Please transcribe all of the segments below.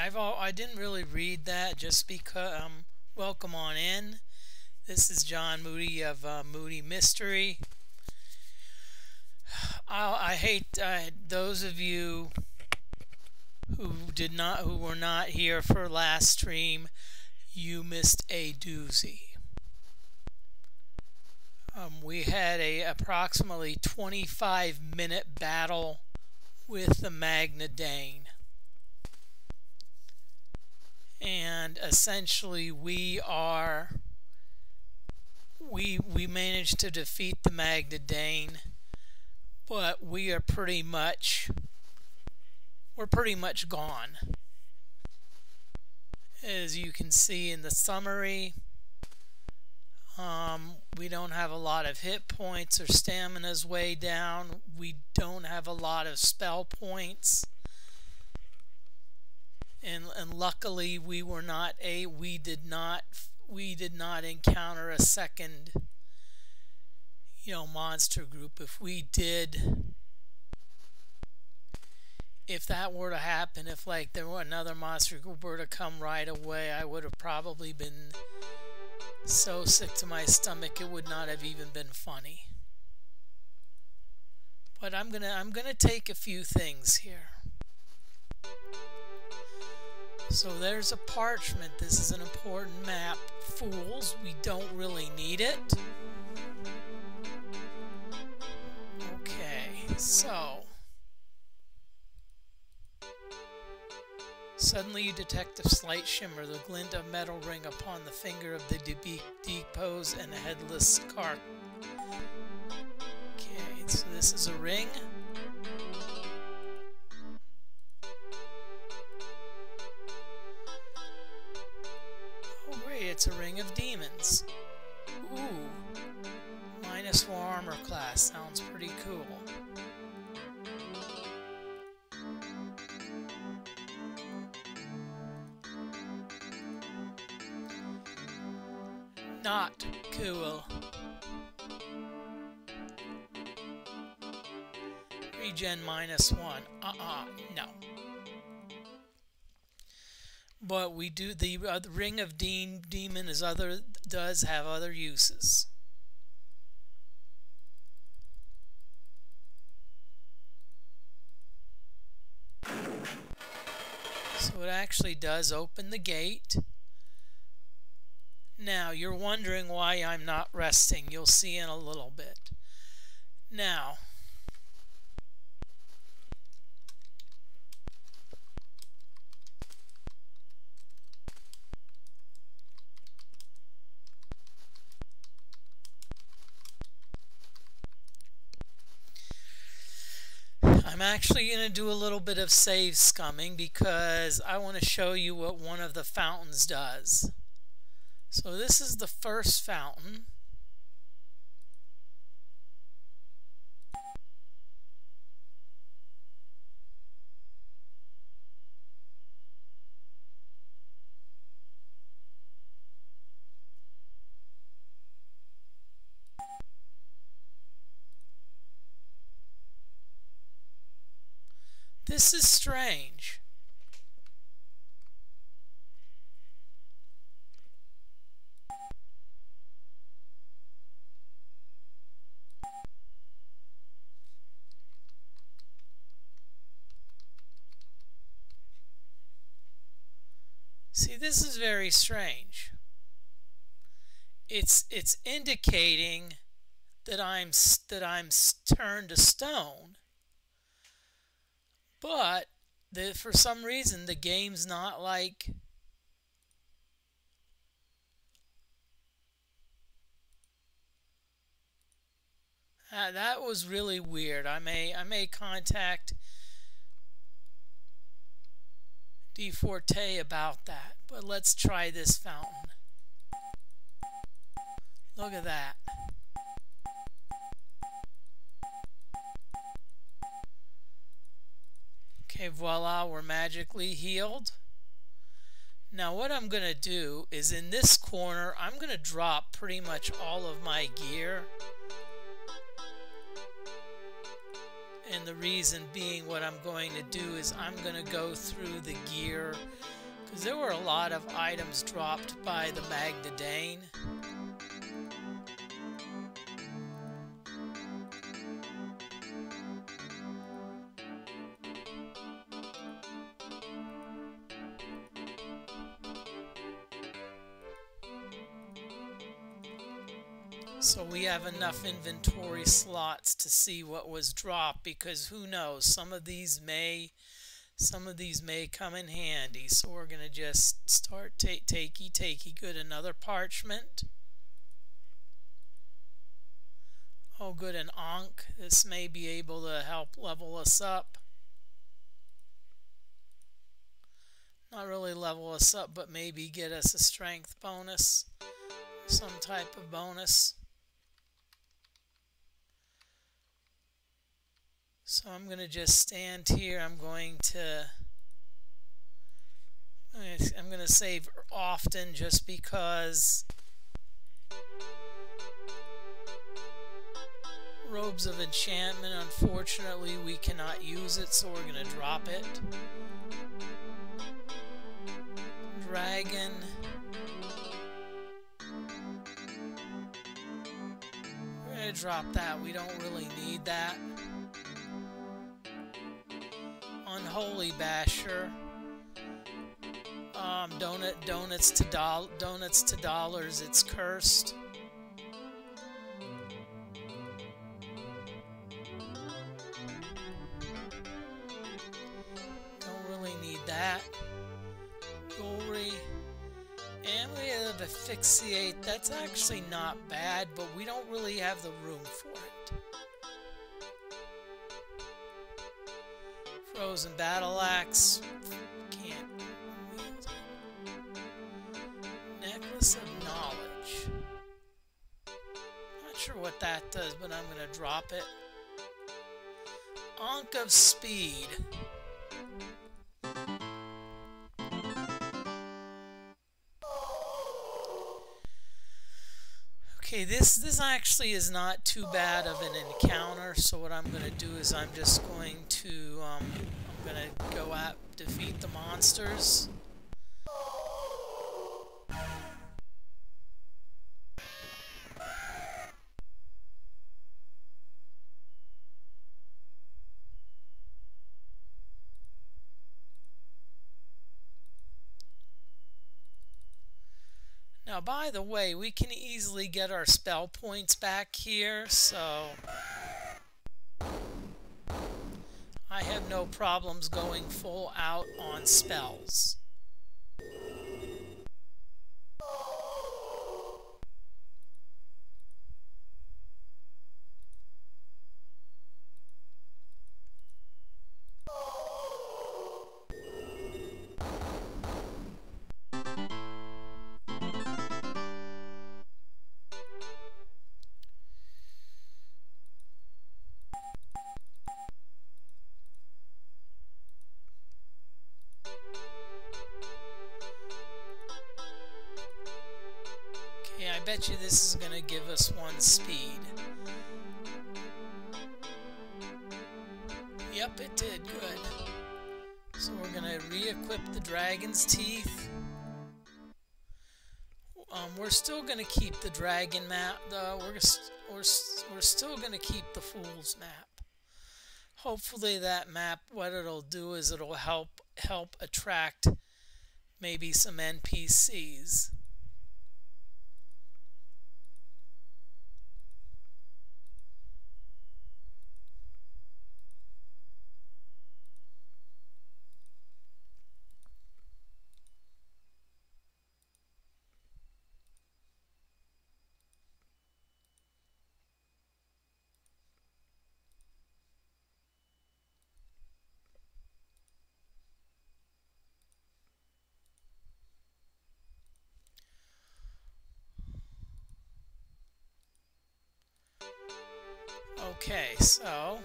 I didn't really read that just because. Welcome on in. This is John Moody of Moody Mystery. I hate those of you who were not here for last stream. You missed a doozy. We had a approximately 25-minute battle with the Magna Dane. And essentially we managed to defeat the Magna Dane, but we're pretty much gone. As you can see in the summary, we don't have a lot of hit points. Or stamina's way down. We don't have a lot of spell points. And luckily we did not encounter a second monster group. If that were to happen, if like there were another monster group were to come right away, I would have probably been so sick to my stomach it would not have even been funny. But I'm gonna take a few things here. So there's a parchment. This is an important map. Fools, we don't really need it. Okay, so suddenly you detect a slight shimmer, the glint of metal ring upon the finger of the decomposed and headless carp. Okay, so this is a ring. It's a ring of demons. Ooh. -4 armor class. Sounds pretty cool. Not cool. Regen -1. No. But we do the ring of demon does have other uses. So it actually does open the gate. Now you're wondering why I'm not resting. You'll see in a little bit. Now, I'm actually going to do a little bit of save scumming because I want to show you what one of the fountains does. So this is the first fountain. This is strange. See, this is very strange. It's indicating that I'm turned to stone. But for some reason the game's not like that was really weird. I may contact DFortae about that. But let's try this fountain. Look at that. Okay, voila, we're magically healed. Now what I'm going to do is in this corner, I'm going to drop pretty much all of my gear. And the reason being what I'm going to do is I'm going to go through the gear because there were a lot of items dropped by the Magna Dane. So we have enough inventory slots to see what was dropped, because who knows, some of these may come in handy. So we're gonna just start takey. Good, another parchment. Oh good, an Ankh. This may be able to help level us up. Not really level us up, but maybe get us a strength bonus, some type of bonus. So I'm going to just stand here. I'm going to save often, just because Robes of Enchantment, unfortunately we cannot use it, so we're going to drop it. Dragon. We're going to drop that. We don't really need that. Unholy Basher. Donuts to dollars. It's cursed. Don't really need that. Jewelry. And we have Asphyxiate. That's actually not bad, but we don't really have the room for it. Frozen Battle Axe. Can't wield it. Necklace of Knowledge. Not sure what that does, but I'm going to drop it. Ankh of Speed. Okay, this actually is not too bad of an encounter, so what I'm going to do is I'm just going to go out, defeat the monsters. Now, by the way, we can easily get our spell points back here, so I have no problems going full out on spells. I bet you this is going to give us 1 speed. Yep, it did. Good. So we're going to re-equip the Dragon's Teeth. We're still going to keep the Dragon map, though. We're still going to keep the Fool's map. Hopefully that map, what it'll do is it'll help attract maybe some NPCs. Okay, so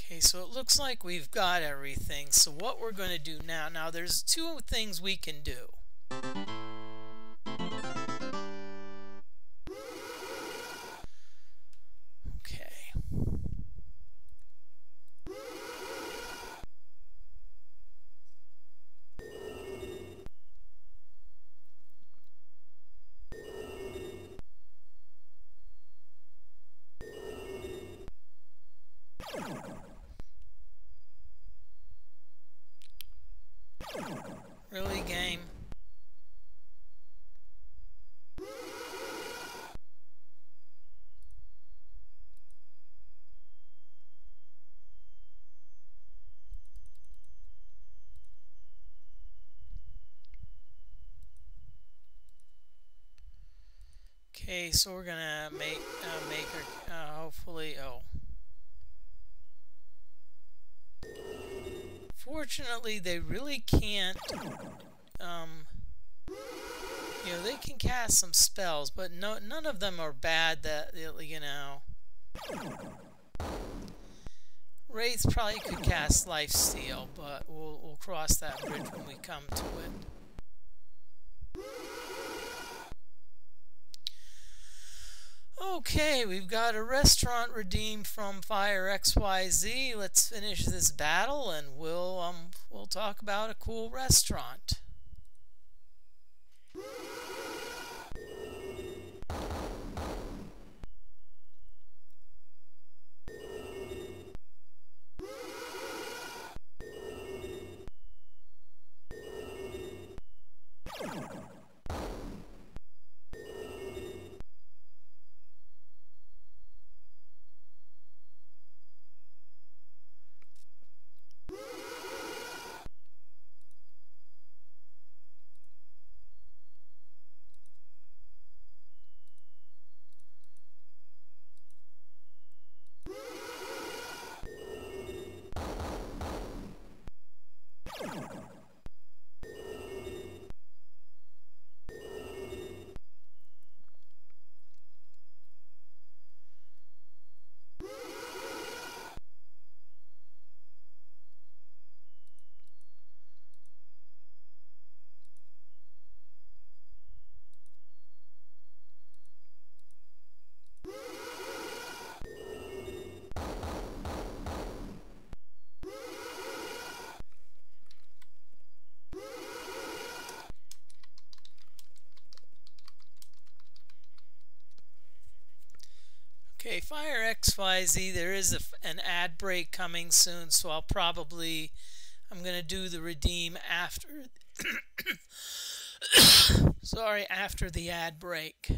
Okay, so it looks like we've got everything. So what we're going to do now, there's two things we can do. Okay. Really, game? Okay, so we're gonna make her hopefully. Oh, fortunately, they really can't. You know, they can cast some spells, but none of them are bad. That you know, Wraith probably could cast Lifesteal, but we'll cross that bridge when we come to it. Okay, we've got a restaurant redeemed from Fire XYZ. Let's finish this battle, and we'll talk about a cool restaurant. Okay, Fire XYZ, there is an ad break coming soon, so I'm going to do the redeem after, sorry, after the ad break.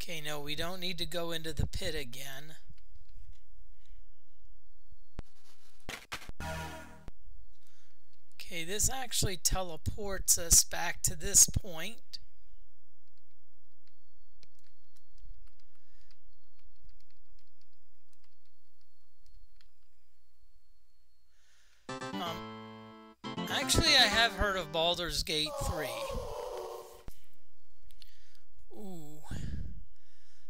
Okay, no, we don't need to go into the pit again. Okay, this actually teleports us back to this point. Actually, I have heard of Baldur's Gate 3. Ooh.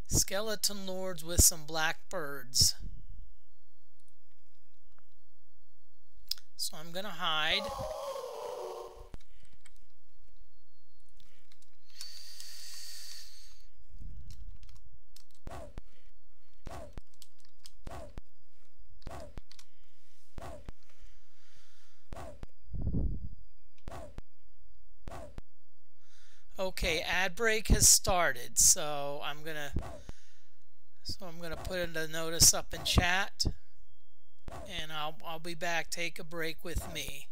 Skeleton Lords with some blackbirds. So I'm gonna hide. Okay, ad break has started, so I'm gonna put a notice up in chat. and I'll be back. Take a break with me.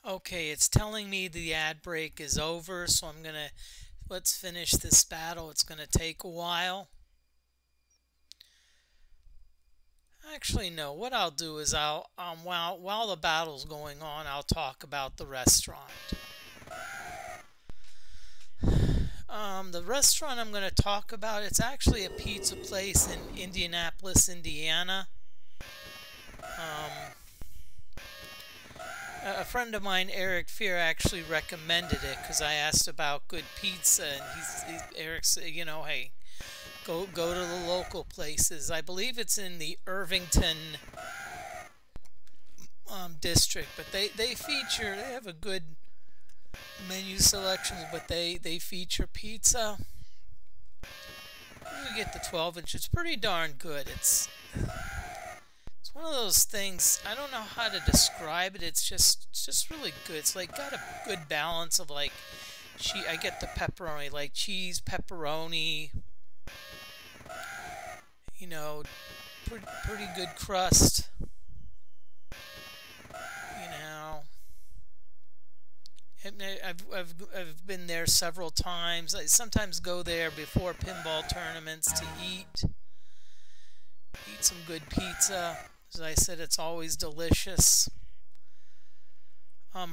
Okay, it's telling me the ad break is over, so let's finish this battle. It's gonna take a while. Actually, no. What I'll do is while the battle's going on, I'll talk about the restaurant. The restaurant I'm going to talk about, it's actually a pizza place in Indianapolis, Indiana. A friend of mine, Eric Fear, actually recommended it because I asked about good pizza, and Eric said, you know, hey, go to the local places. I believe it's in the Irvington district, but they have a good menu selection, but they feature pizza. You get the 12-inch. It's pretty darn good. It's one of those things, I don't know how to describe it. It's just really good. It's like got a good balance of like I get the pepperoni, like cheese, pepperoni, you know, pretty good crust. You know, I've been there several times. I sometimes go there before pinball tournaments to eat some good pizza. As I said, it's always delicious. I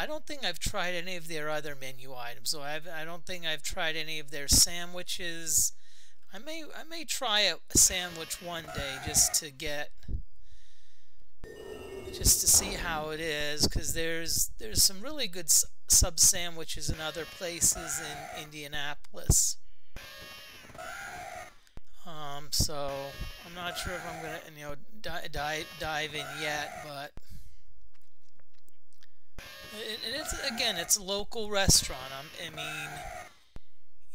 don't think I've tried any of their other menu items. So I don't think I've tried any of their sandwiches. I may try a sandwich one day just to see how it is, because there's some really good sub sandwiches in other places in Indianapolis. So I'm not sure if I'm gonna, dive in yet, but it's again, it's a local restaurant. I mean,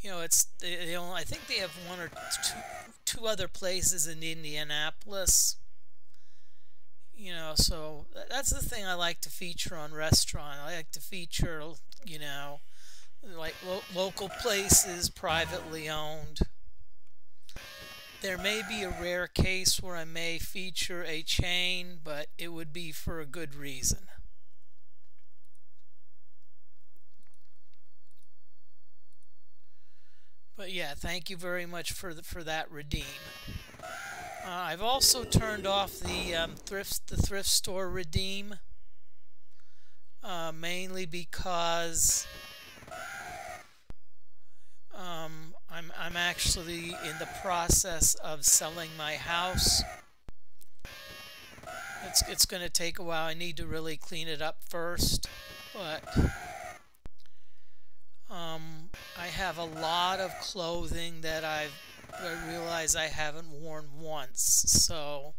it's I think they have one or two other places in Indianapolis. So that's the thing I like to feature on restaurant. I like to feature, like local places, privately owned. There may be a rare case where I may feature a chain, but it would be for a good reason. But yeah, thank you very much for that redeem. I've also turned off the thrift store redeem, mainly because I'm actually in the process of selling my house. It's going to take a while. I need to really clean it up first, but I have a lot of clothing that I realize I haven't worn once. So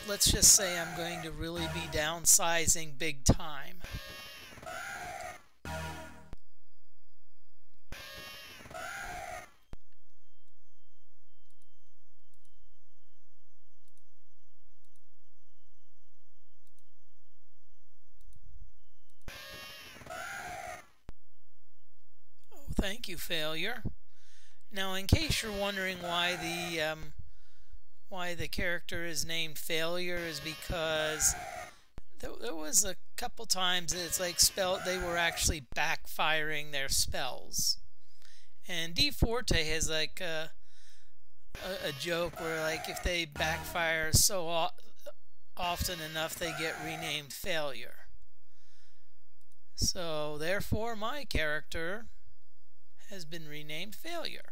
let's just say I'm going to really be downsizing big time. Thank you, Failure. Now, in case you're wondering why the character is named Failure, is because there was a couple times it's like they were actually backfiring their spells, and DFortae has like a joke where, like, if they backfire so often enough, they get renamed Failure. So therefore, my character has been renamed Failure.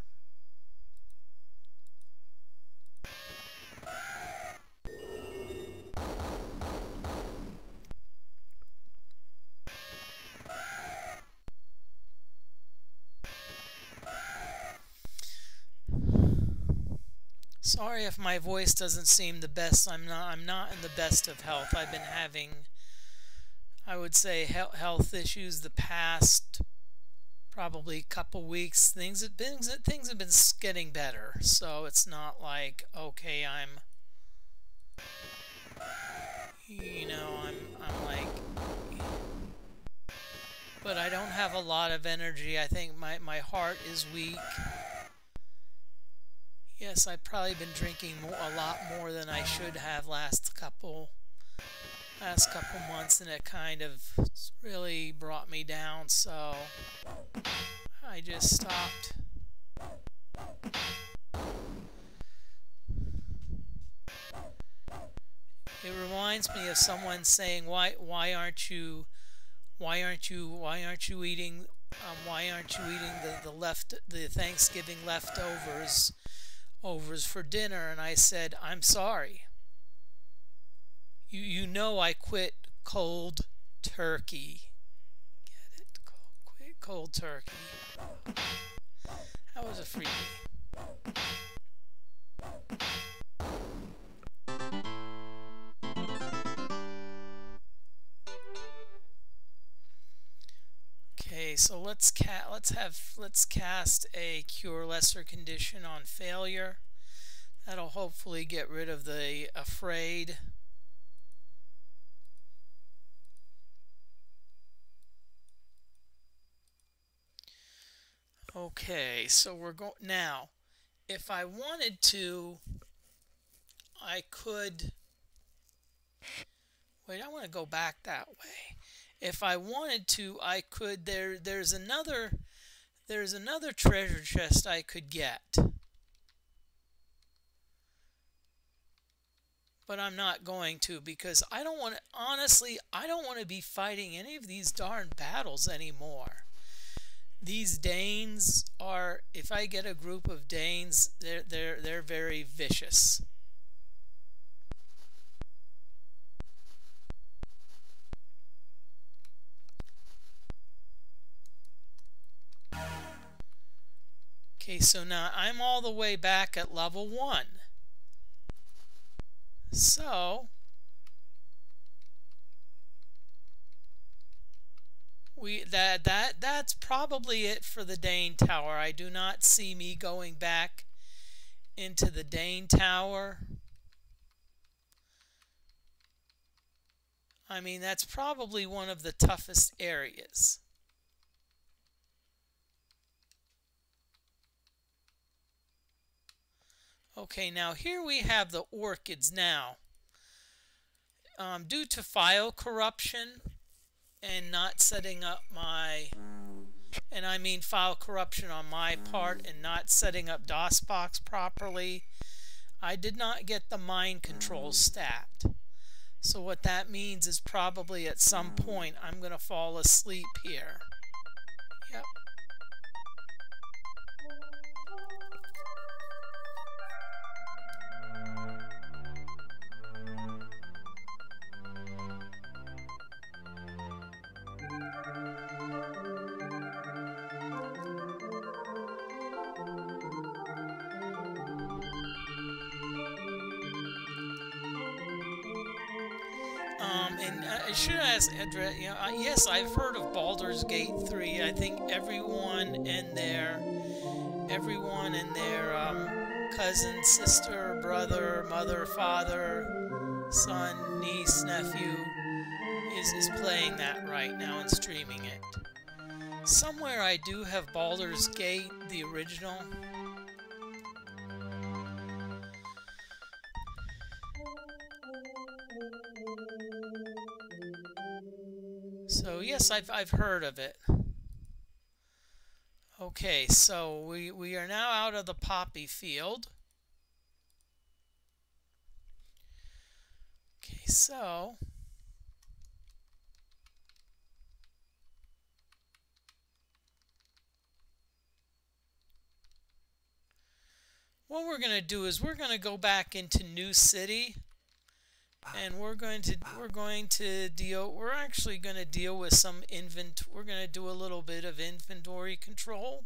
Sorry if my voice doesn't seem the best. I'm not in the best of health. I've been having, I would say, health issues the past probably couple weeks. Things have been getting better. So it's not like, okay, I'm like, but I don't have a lot of energy. I think my heart is weak. Yes, I've probably been drinking a lot more than I should have last couple months, and it kind of really brought me down, so I just stopped. It reminds me of someone saying, why aren't you eating the Thanksgiving leftovers for dinner? And I said, I'm sorry. You know I quit cold turkey. Get it? Quit cold turkey. That was a freebie. Okay, so let's cast a Cure Lesser Condition on Failure. That'll hopefully get rid of the Afraid. Okay, so we're going now. If I wanted to, I could. Wait, I want to go back that way. If I wanted to, I could. There's another treasure chest I could get, but I'm not going to, because I don't want to. Honestly, I don't want to be fighting any of these darn battles anymore. These Danes are, if I get a group of Danes, they're very vicious. Okay, so now I'm all the way back at level 1. So that's probably it for the Dane Tower. I do not see me going back into the Dane Tower. I mean, that's probably one of the toughest areas. Okay, now here we have the orchids now. Due to file corruption and not setting up my, and I mean file corruption on my part and not setting up DOSBox properly, I did not get the mind control stat. So what that means is probably at some point I'm going to fall asleep here. Yep. And I should ask, you know, yes, I've heard of Baldur's Gate 3. I think everyone and their cousin, sister, brother, mother, father, son, niece, nephew is playing that right now and streaming it. Somewhere I do have Baldur's Gate, the original. So yes, I've heard of it. Okay, so we are now out of the poppy field. Okay, so what we're going to do is we're going to go back into New City. And we're actually going to deal with some we're going to do a little bit of inventory control.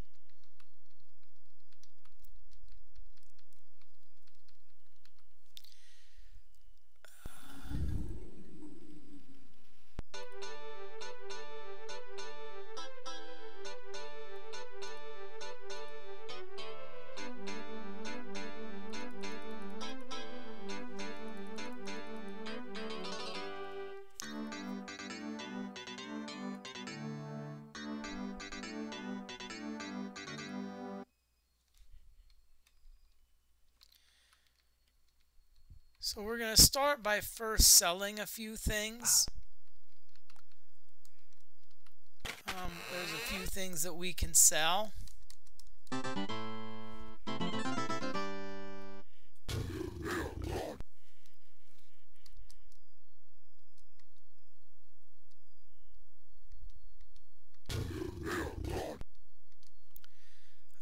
So we're going to start by first selling a few things. There's a few things that we can sell.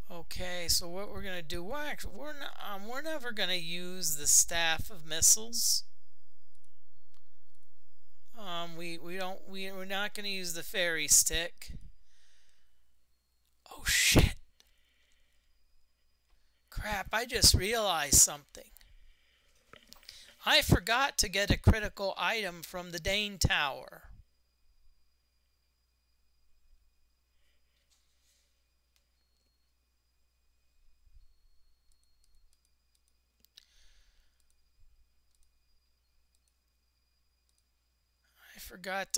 Okay, so what we're going to do, we're never going to use the staff of missiles. We're not going to use the fairy stick. Oh shit. Crap, I just realized something. I forgot to get a critical item from the Dane Tower.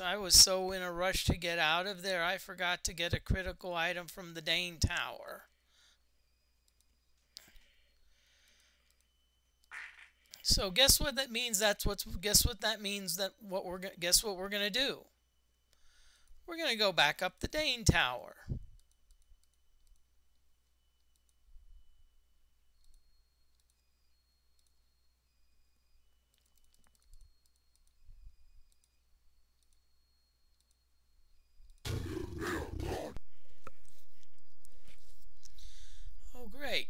I was so in a rush to get out of there, I forgot to get a critical item from the Dane Tower. So guess what that means? Guess what we're going to do? We're going to go back up the Dane Tower. Oh, great.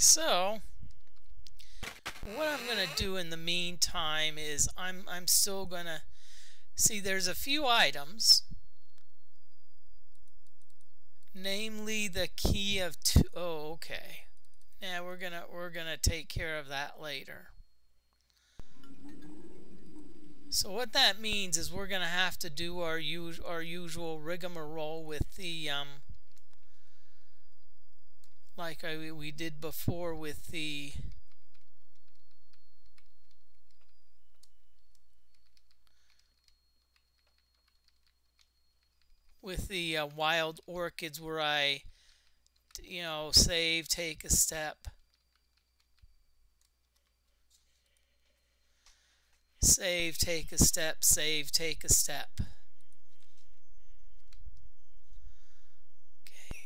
so what I'm going to do in the meantime is I'm still going to see there's a few items, namely the key of two. Oh, okay. Now we're gonna take care of that later. So what that means is we're gonna have to do our usual rigmarole with the like we did before with the wild orchids, where I, you know, save, take a step, save, take a step, save, take a step. Okay,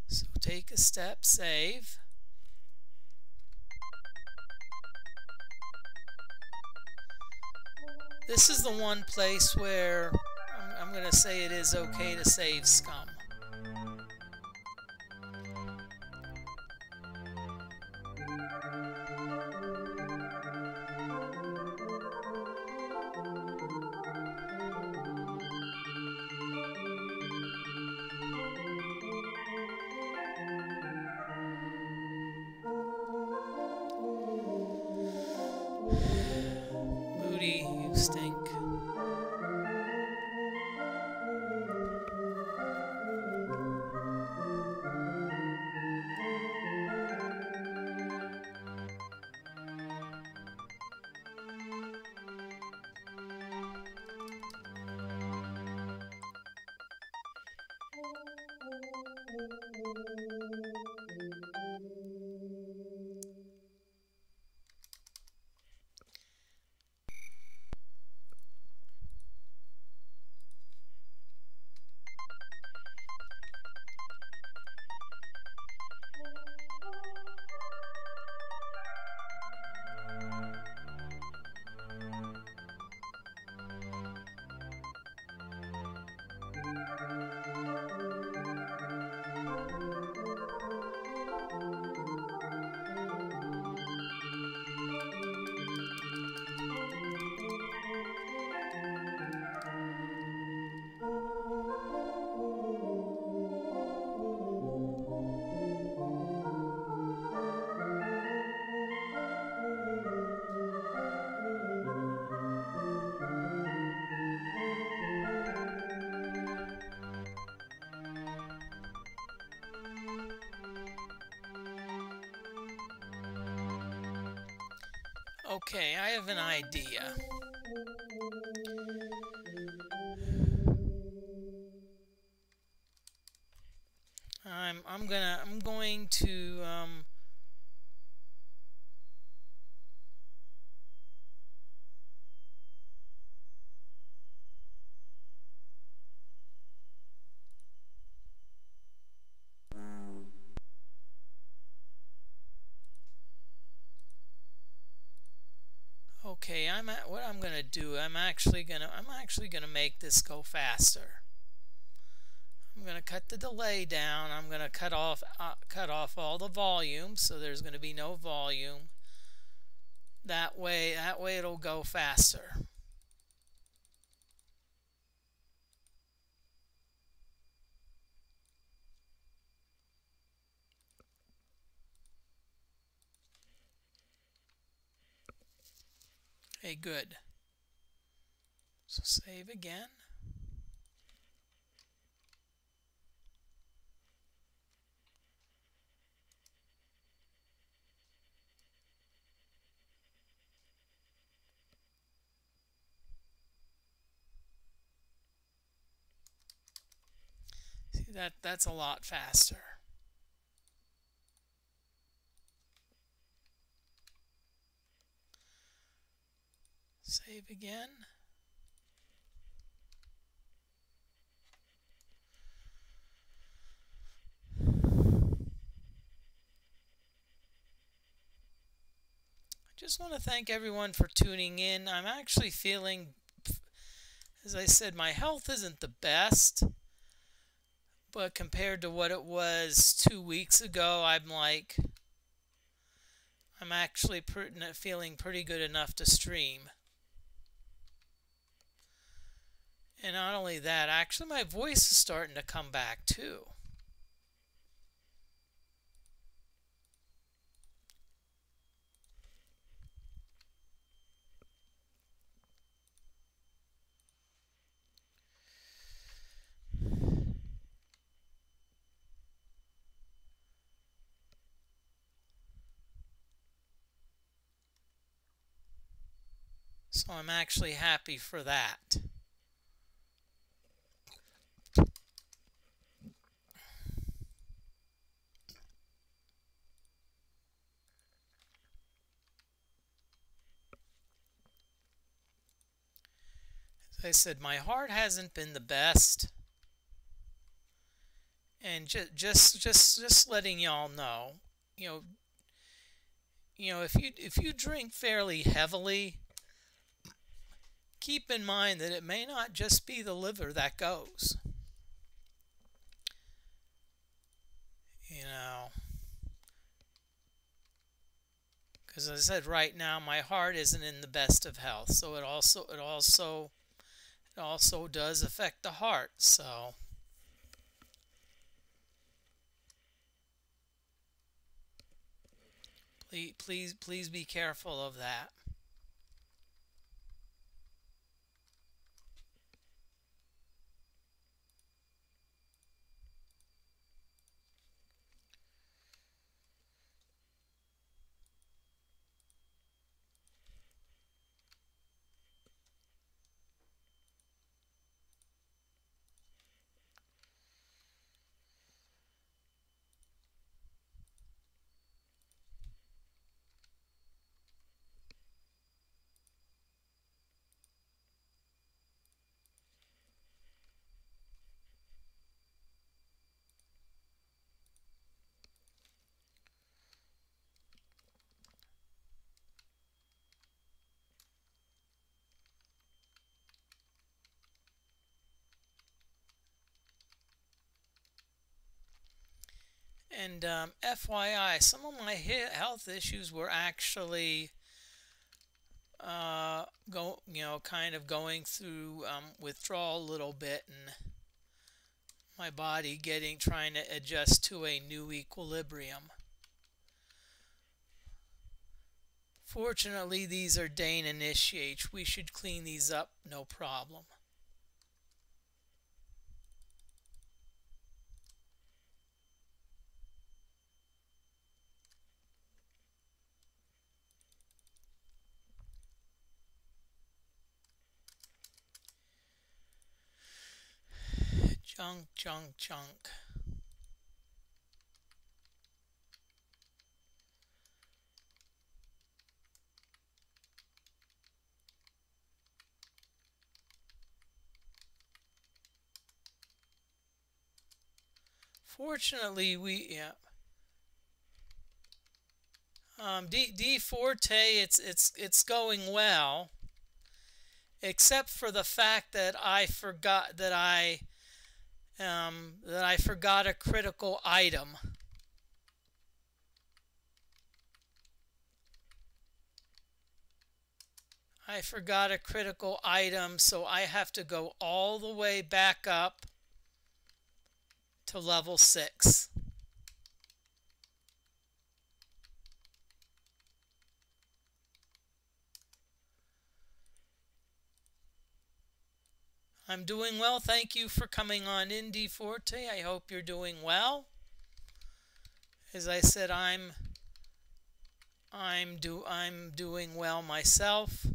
so take a step, save. This is the one place where I'm going to say it is okay to save scum. Moody, you stink. Okay, I have an idea. I'm going to okay, what I'm gonna do, I'm actually gonna make this go faster. I'm gonna cut the delay down. I'm gonna cut off all the volume, so there's gonna be no volume. That way it'll go faster. Okay, good. So save again. See, that's a lot faster. Save again. I just want to thank everyone for tuning in. I'm actually feeling, as I said, my health isn't the best, but compared to what it was 2 weeks ago, I'm like I'm actually feeling pretty good enough to stream. And not only that, actually my voice is starting to come back too. So I'm actually happy for that. As I said, my heart hasn't been the best. And just letting y'all know, you know, if you drink fairly heavily, keep in mind that it may not just be the liver that goes. You know, because as I said, right now my heart isn't in the best of health, so it also does affect the heart. So please be careful of that. And FYI, some of my health issues were actually kind of going through withdrawal a little bit, and my body trying to adjust to a new equilibrium. Fortunately, these are Dane initiates. We should clean these up, no problem. Junk. Fortunately, DFortae, it's going well, except for the fact that I forgot a critical item. I forgot a critical item, so I have to go all the way back up to level 6. I'm doing well. Thank you for coming on in, DFortae. I hope you're doing well. As I said, I'm doing well myself.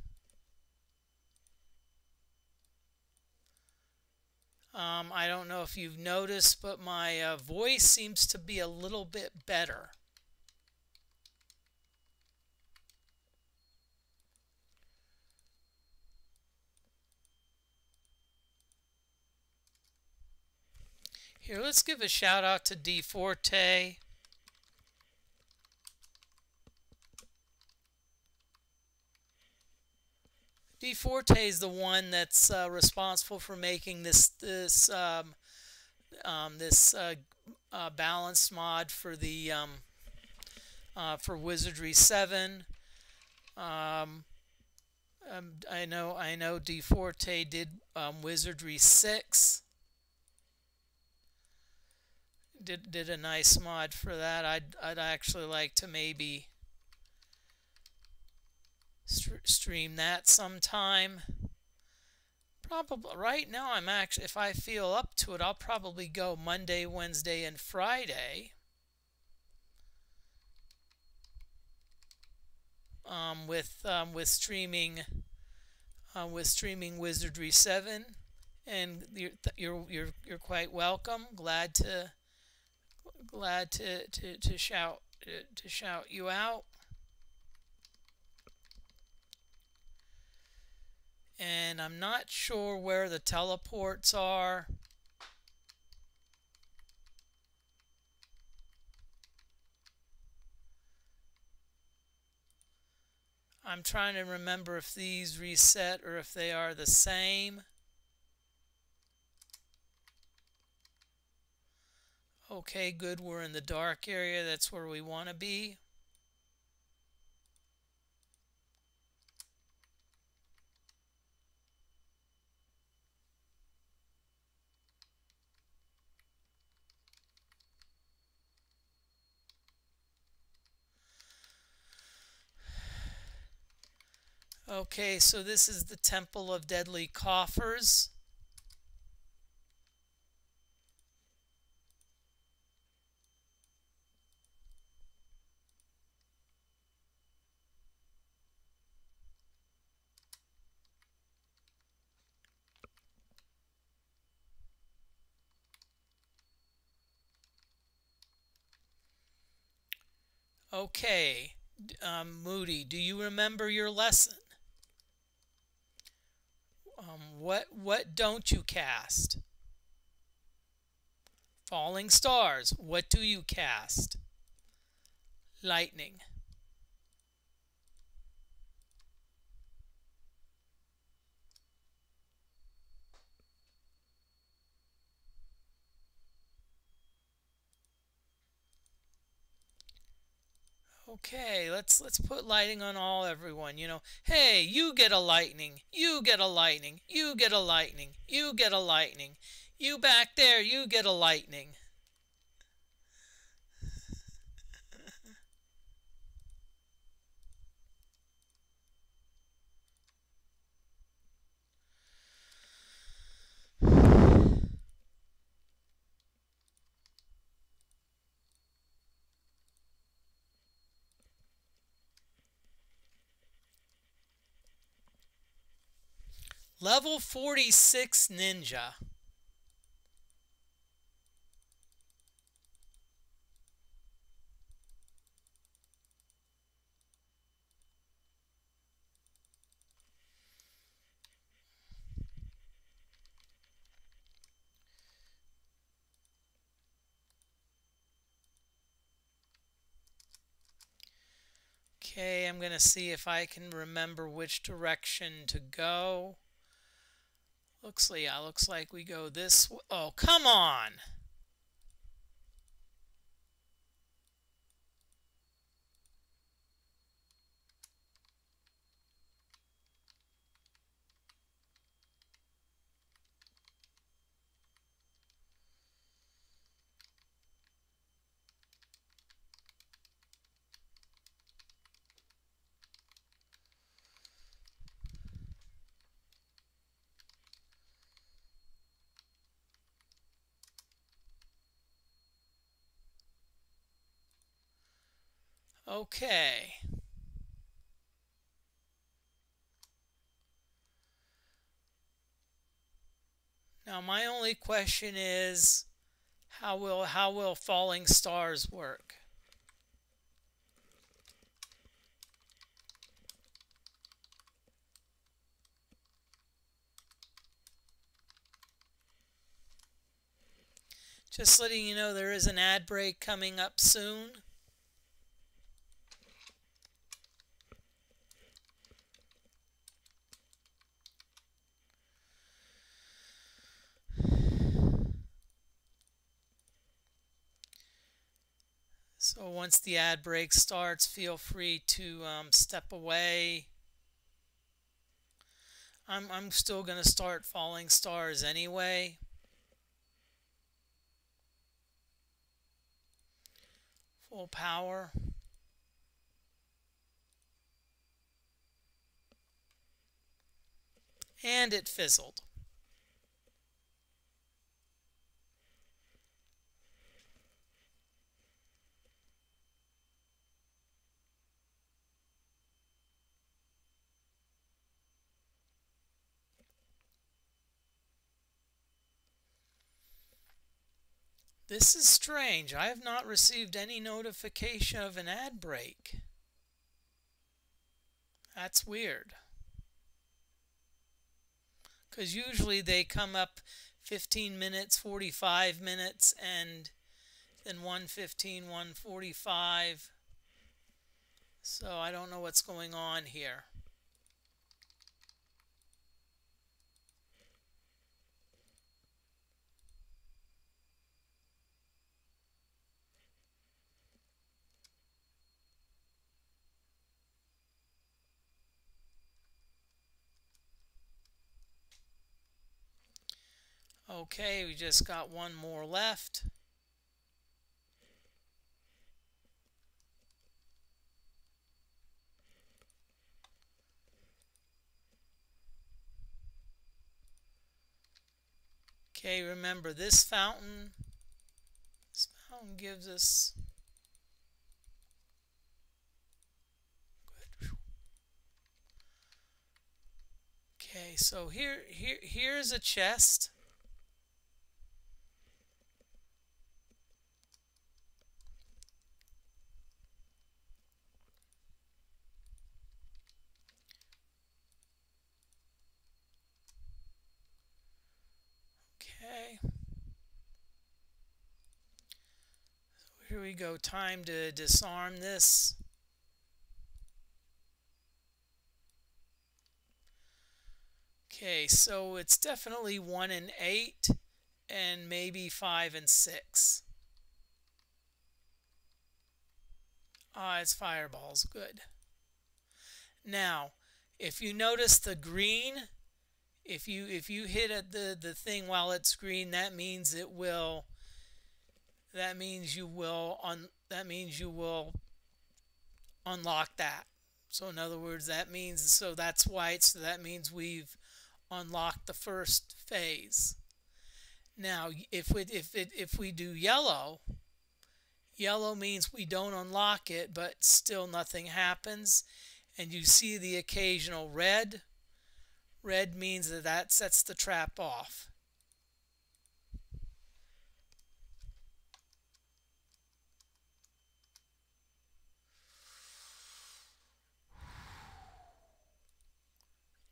I don't know if you've noticed, but my voice seems to be a little bit better. Here, let's give a shout out to DFortae. DFortae is the one that's responsible for making this balanced mod for the for Wizardry 7. I know DFortae did Wizardry 6. Did a nice mod for that. I'd actually like to maybe stream that sometime. Probably right now I'm actually, if I feel up to it, I'll probably go Monday, Wednesday, and Friday. With streaming Wizardry 7, and you're quite welcome. Glad to shout you out. And I'm not sure where the teleports are. I'm trying to remember if these reset or if they are the same. Okay, good. We're in the dark area. That's where we want to be. Okay, so this is the Temple of Deadly Coffers. Okay, Moody, do you remember your lesson? What don't you cast? Falling stars. What do you cast? Lightning. Okay, let's put lighting on everyone. You know, hey, you get a lightning, you get a lightning, you get a lightning, you get a lightning, you back there, you get a lightning. Level 46 ninja. Okay, I'm going to see if I can remember which direction to go. Looks like we go this way. Oh, come on! Okay. Now my only question is, how will falling stars work? Just letting you know there is an ad break coming up soon. So once the ad break starts, feel free to step away. I'm still going to start falling stars anyway. Full power. And it fizzled. This is strange. I have not received any notification of an ad break. That's weird. Because usually they come up 15 minutes, 45 minutes, and then 1:15, 1:45. So I don't know what's going on here. Okay, we just got one more left. Okay, remember this fountain gives us good. Okay, so here's a chest. Okay. So here we go. Time to disarm this. Okay, so it's definitely 1 and 8 and maybe 5 and 6. Ah, it's fireballs. Good. Now, if you notice the green, if you hit at the thing while it's green, that means you will unlock that. So in other words, that means that's white, so that means we've unlocked the first phase. Now, if we do yellow, yellow means we don't unlock it, but still nothing happens. And you see the occasional red. Red means that sets the trap off.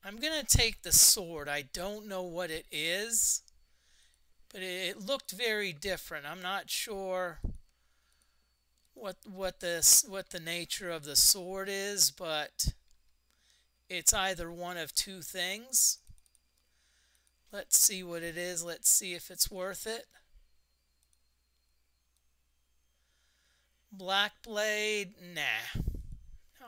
I'm going to take the sword. I don't know what it is, but it looked very different. I'm not sure what the nature of the sword is, but it's either one of two things. Let's see what it is. Let's see if it's worth it. Black blade, nah. No.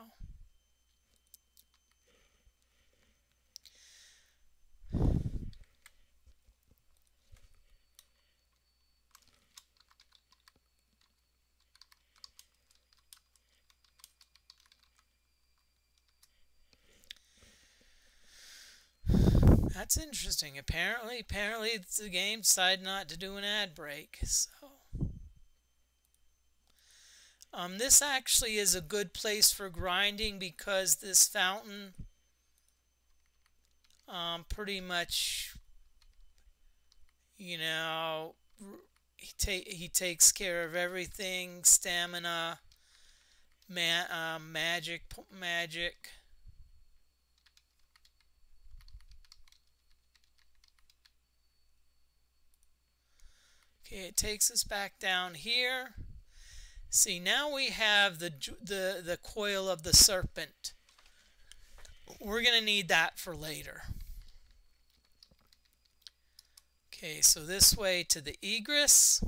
That's interesting. Apparently the game decided not to do an ad break. So, this actually is a good place for grinding because this fountain, pretty much, you know, he takes care of everything. Stamina, magic. Okay, it takes us back down here. See, now we have the coil of the serpent. We're going to need that for later. Okay, so this way to the egress.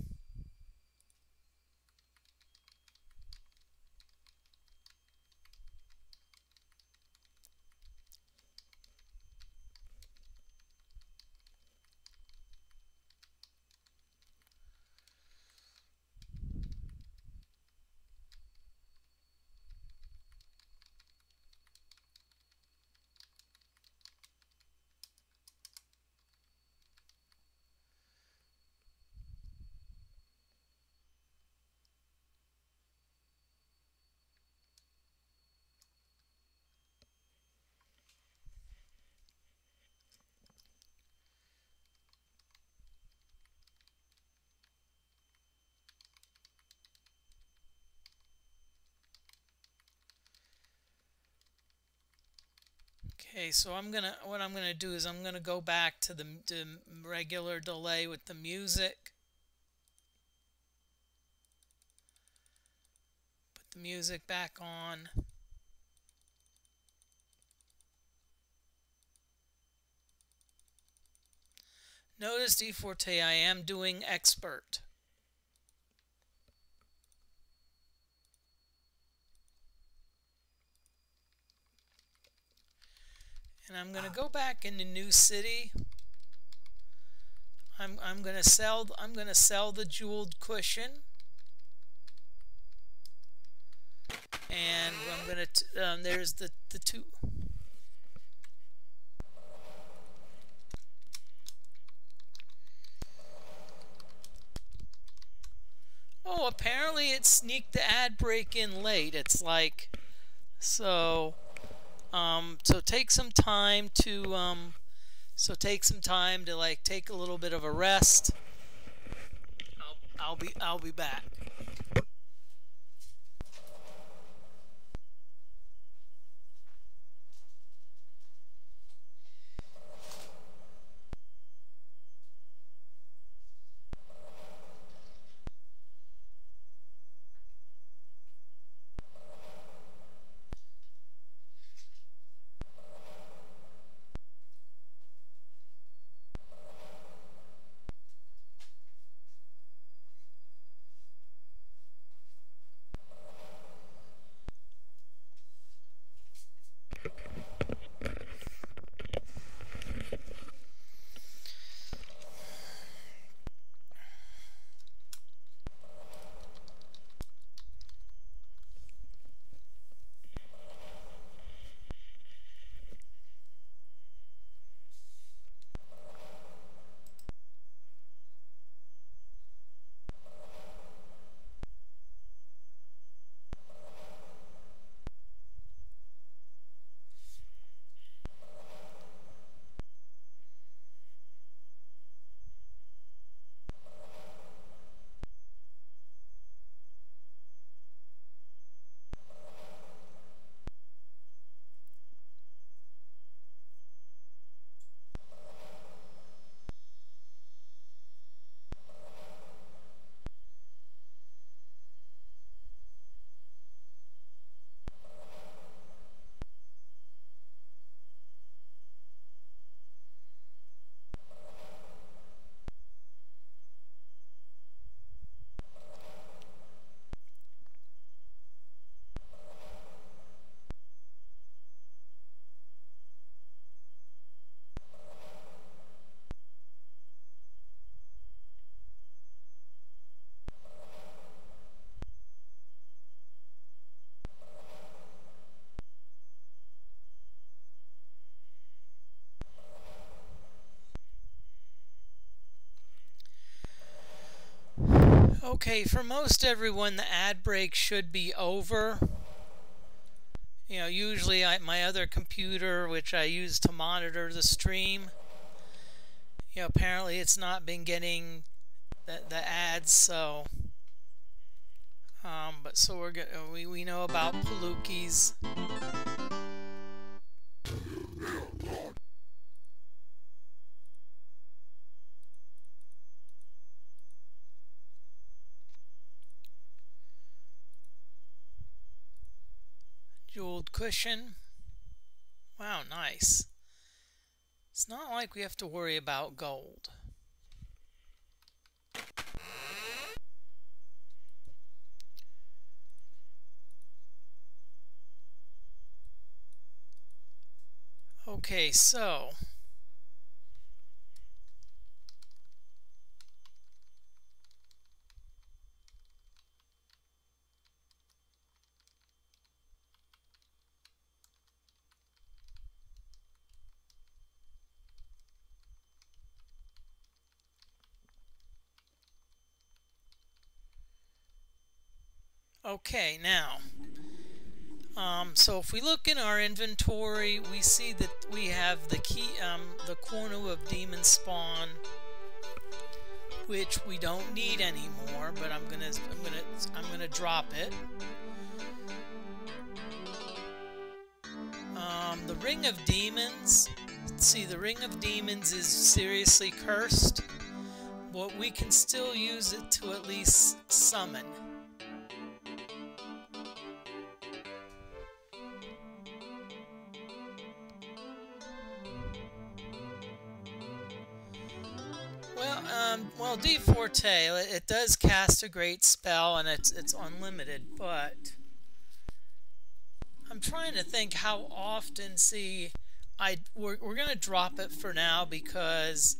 Okay, so what I'm gonna do is I'm gonna go back to the regular delay with the music. Put the music back on. Notice DFortae, I am doing expert. And I'm gonna go back into New City. I'm gonna sell the jeweled cushion, and I'm gonna there's the two. Oh, apparently it sneaked the ad break in late. It's like so. So take some time to like take a little bit of a rest. I'll be back. Okay, for most everyone, the ad break should be over. You know, usually my other computer, which I use to monitor the stream, you know, apparently it's not been getting the ads, so but so we know about Palookies. Jeweled cushion. Wow, nice. It's not like we have to worry about gold. Okay, so okay, now, so if we look in our inventory, we see that we have the key, the corner of Demon Spawn, which we don't need anymore. But I'm gonna drop it. The Ring of Demons. Let's see, the Ring of Demons is seriously cursed, but we can still use it to at least summon. Well, DFortae, it does cast a great spell, and it's unlimited, but I'm trying to think how often. See, we're gonna drop it for now because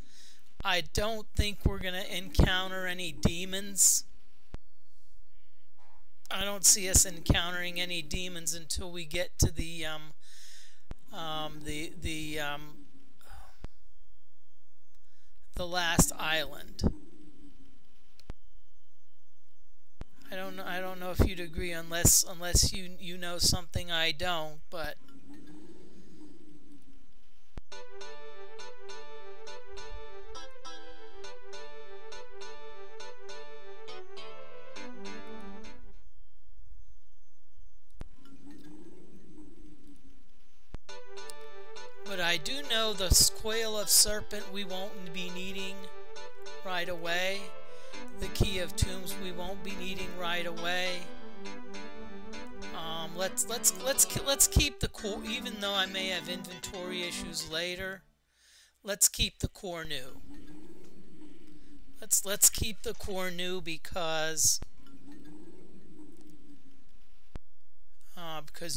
I don't think we're gonna encounter any demons. I don't see us encountering any demons until we get to the last island. I don't know if you'd agree, unless you know something I don't, but I do know the Coil of Serpent we won't be needing right away. The Key of Tombs we won't be needing right away. Let's keep the core, even though I may have inventory issues later. Let's keep the core new. Let's keep the core new because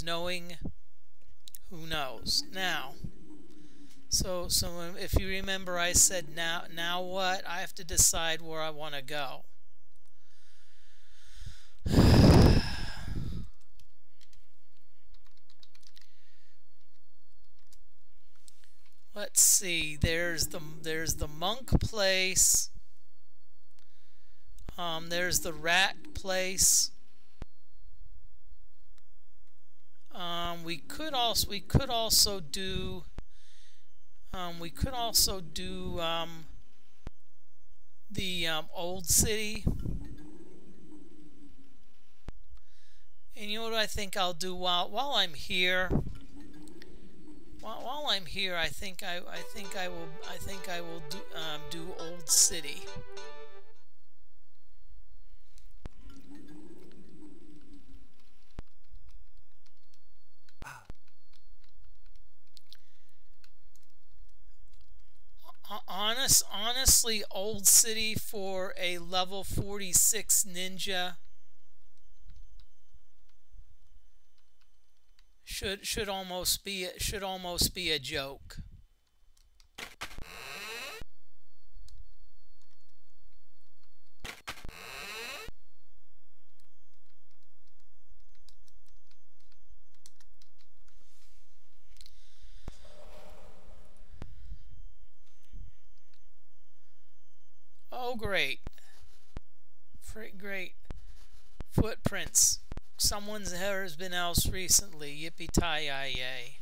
knowing, who knows now. So if you remember, I said now what? I have to decide where I want to go. Let's see. There's the monk place. There's the rat place. We could also do the old city. And you know what I think I'll do while I'm here? While I'm here, I think I will do old city. Honestly, old city for a level 46 ninja should almost be a joke. Oh, great. Great. Footprints. Someone's hair has been else recently. Yippee-ki-yay.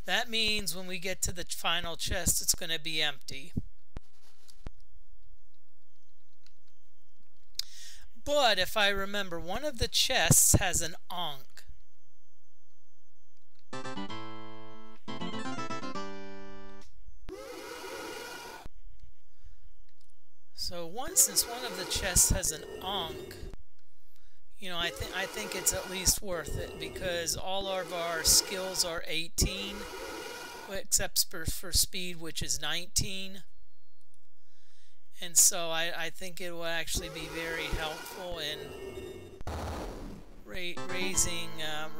That means when we get to the final chest, it's going to be empty. But if I remember, one of the chests has an Ankh. So since one of the chests has an Ankh, you know, I think it's at least worth it, because all of our skills are 18, except for speed, which is 19. And so I think it will actually be very helpful in raising our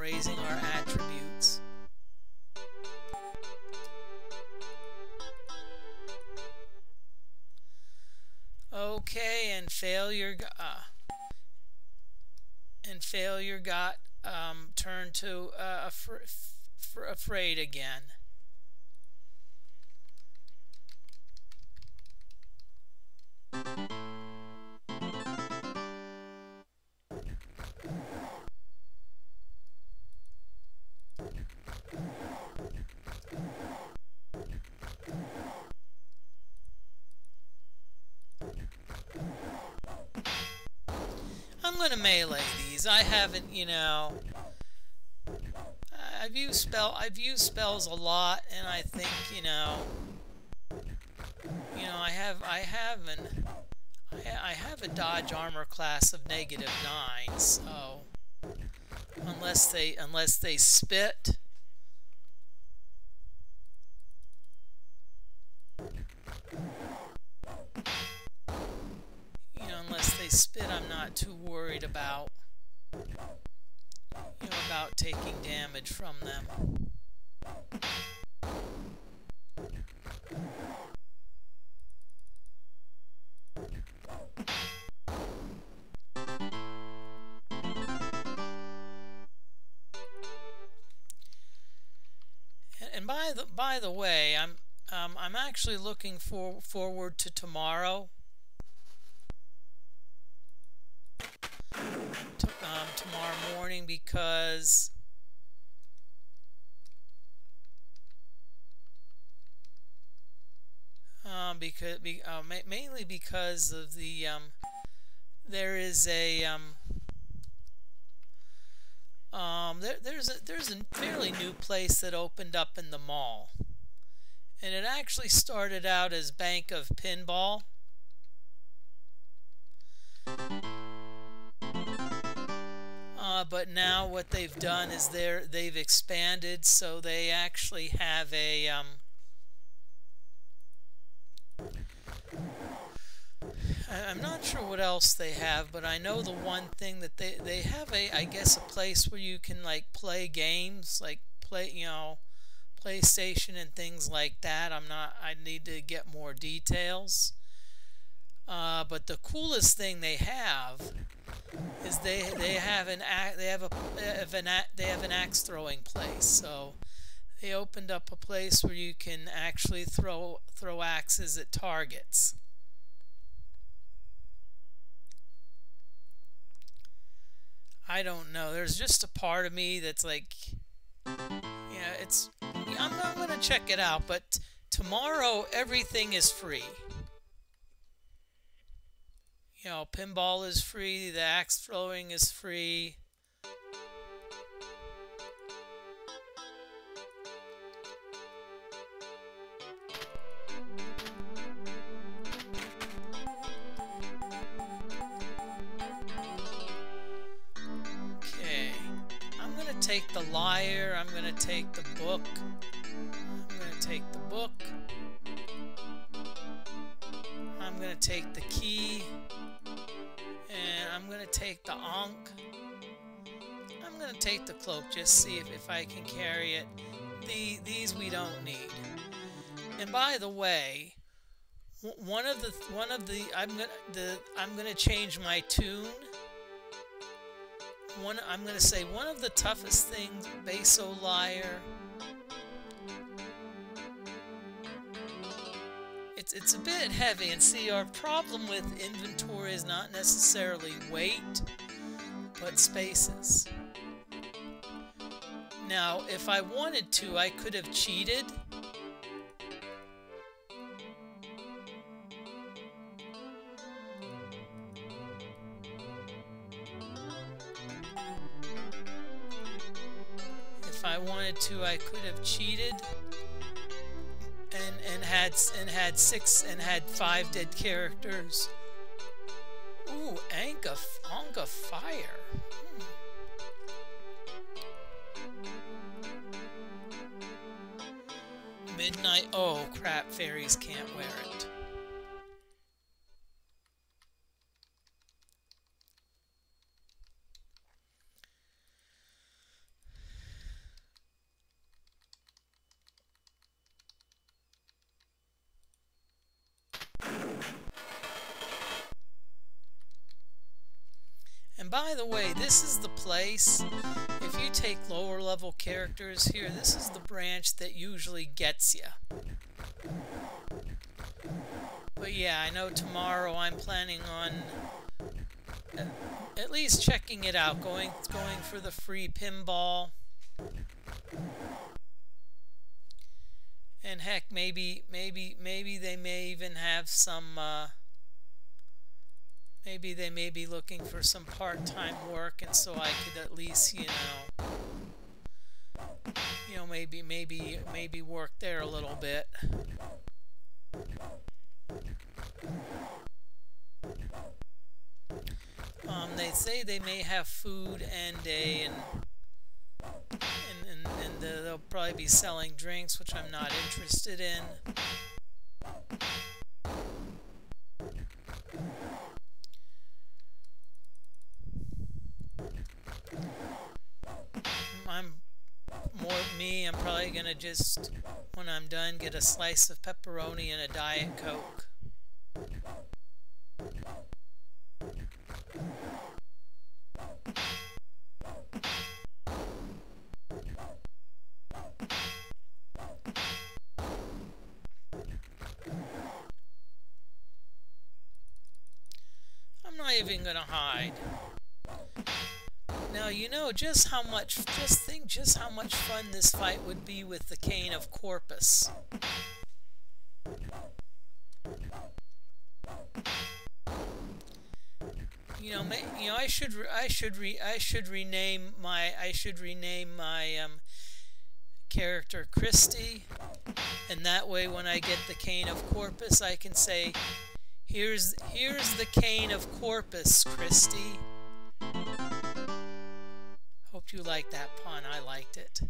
attributes. Okay, and failure got turned to afraid again. I'm gonna melee these. I haven't, you know, I've used spells a lot, and I think I have a dodge armor class of -9, so unless they spit, I'm not too worried about about taking damage from them. And by the way, I'm actually looking forward to tomorrow. Tomorrow morning because mainly because of the there is a there's a fairly new place that opened up in the mall, and it actually started out as Bank of Pinball. But now what they've done is they've expanded, so they actually have a I'm not sure what else they have, but I know the one thing that they have I guess a place where you can like play games, like PlayStation and things like that. I need to get more details. But the coolest thing they have is they have an axe throwing place. So they opened up a place where you can actually throw axes at targets. I don't know. There's just a part of me that's like, I'm gonna check it out. But tomorrow everything is free. Pinball is free, the axe throwing is free. Okay, I'm gonna take the lyre, I'm gonna take the book, I'm gonna take the book, I'm gonna take the key, and I'm going to take the Ankh. I'm going to take the cloak, just see if I can carry it. These we don't need. And by the way, I'm going to change my tune. I'm going to say one of the toughest things, Basso Lyre. It's a bit heavy, and see, our problem with inventory is not necessarily weight, but spaces. Now, if I wanted to, I could have cheated. If I wanted to, I could have cheated. And had 5 dead characters. Ooh, Anka Fire. Midnight. Oh crap! Fairies can't wear it. And by the way, this is the place, if you take lower level characters here, this is the branch that usually gets you. But yeah, I know tomorrow I'm planning on at least checking it out, going for the free pinball. And heck, maybe they may even have some maybe they may be looking for some part-time work, and so I could at least, you know, maybe work there a little bit. They say they may have food and they'll probably be selling drinks, which I'm not interested in. I'm probably gonna just, when I'm done, get a slice of pepperoni and a Diet Coke. I'm not even gonna hide. Now you know just think just how much fun this fight would be with the Cane of Corpus. I should rename my character Christy, and that way when I get the Cane of Corpus, I can say, here's the Cane of Corpus, Christy. Hope you liked that pun. I liked it.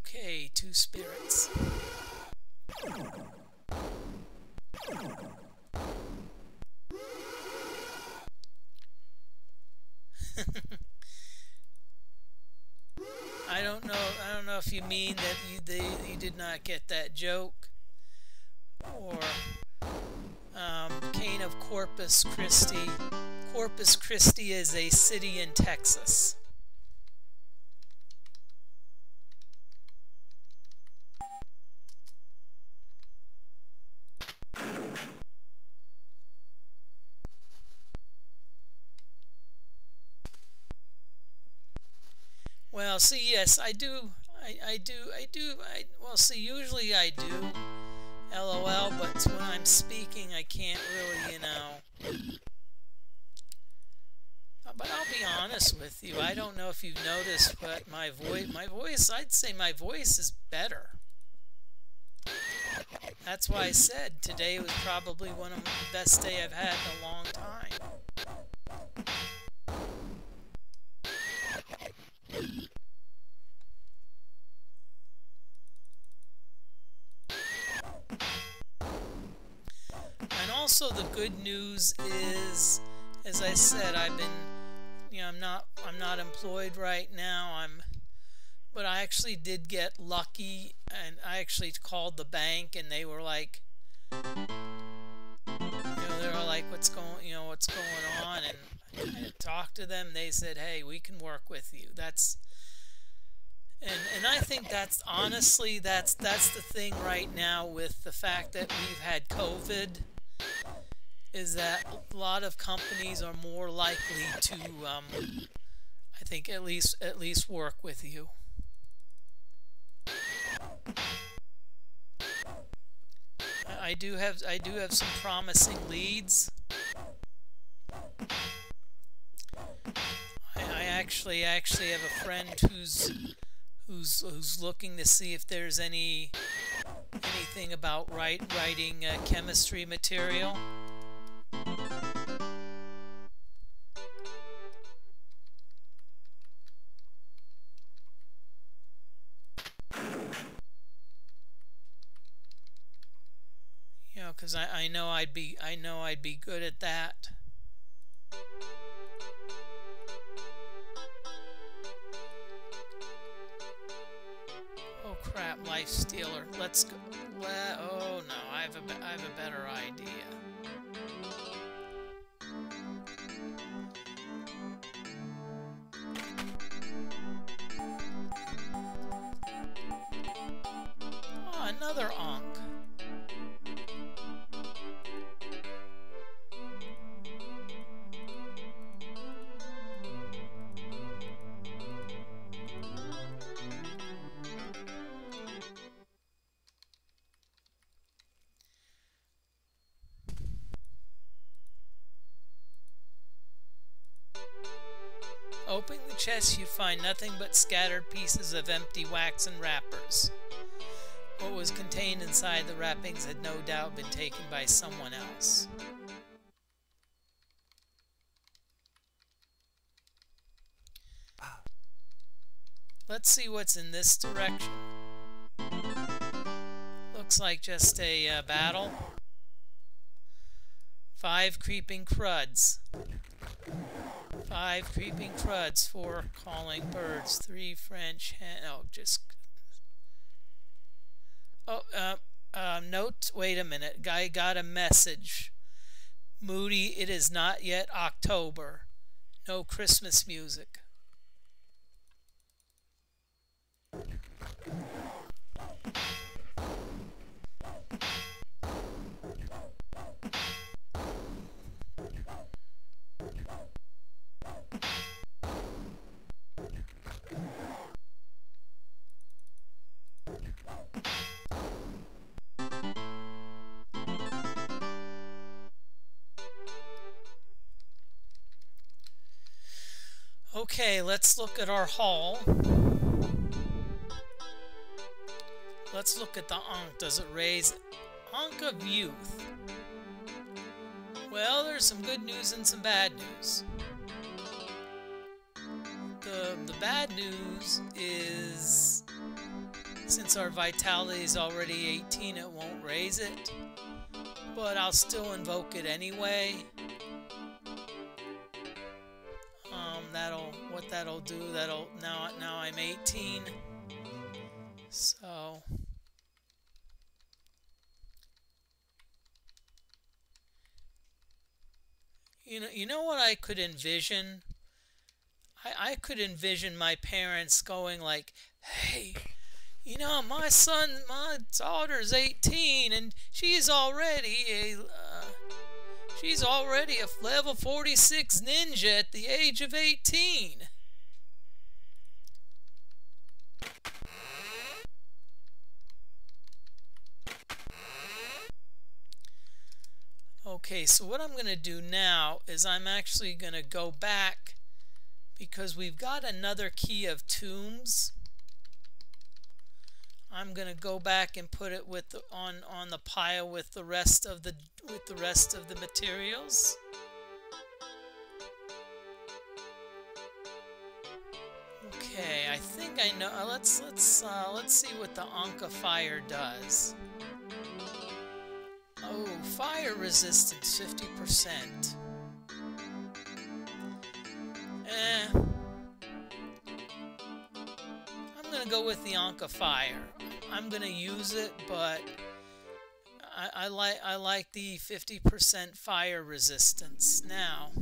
Okay, 2 spirits. I don't know if you mean that you did not get that joke, or Cane of Corpus Christi. Corpus Christi is a city in Texas. Well, see, yes, I do. Well, see, usually I do. LOL, but when I'm speaking, I can't really, you know. But I'll be honest with you. I don't know if you've noticed, but my voice, I'd say my voice is better. That's why I said today was probably one of the best days I've had in a long time. And also the good news is, as I said, I've been, you know, I'm not employed right now. But I actually did get lucky, and I actually called the bank, and they were like, what's going on? And I talked to them. They said, hey, we can work with you. And I think that's honestly that's the thing right now with the fact that we've had COVID, is that a lot of companies are more likely to I think at least work with you. I do have some promising leads. I actually have a friend who's looking to see if there's anything about writing chemistry material. You know, because I know I'd be good at that. Oh crap, Life Stealer. Let's go. Oh no, I have a better idea. Oh, another Ankh. chest, you find nothing but scattered pieces of empty wax and wrappers. What was contained inside the wrappings had no doubt been taken by someone else. Let's see what's in this direction. Looks like just a battle. 5 creeping cruds. 5 creeping cruds, 4 calling birds, 3 French hen. Oh, just. Oh, note. Wait a minute. Guy got a message. Moody, it is not yet October. No Christmas music. Okay, let's look at our haul. Let's look at the Ankh. Does it raise Ankh of Youth? Well, there's some good news and some bad news. The bad news is, since our vitality is already 18, it won't raise it. But I'll still invoke it anyway. What that'll do, now I'm 18. So you know what I could envision? I could envision my parents going like, "Hey, you know, my daughter's 18 and she's already a level 46 ninja at the age of 18. Okay, so what I'm going to do now is I'm actually going to go back because we've got another key of tombs. I'm going to go back and put it with on the pile with the rest of the materials. Okay, I think I know. Let's see what the Ankh of Fire does. Oh, fire resistance 50%. I'm gonna go with the Ankh of Fire. I'm gonna use it, but I like the 50% fire resistance now.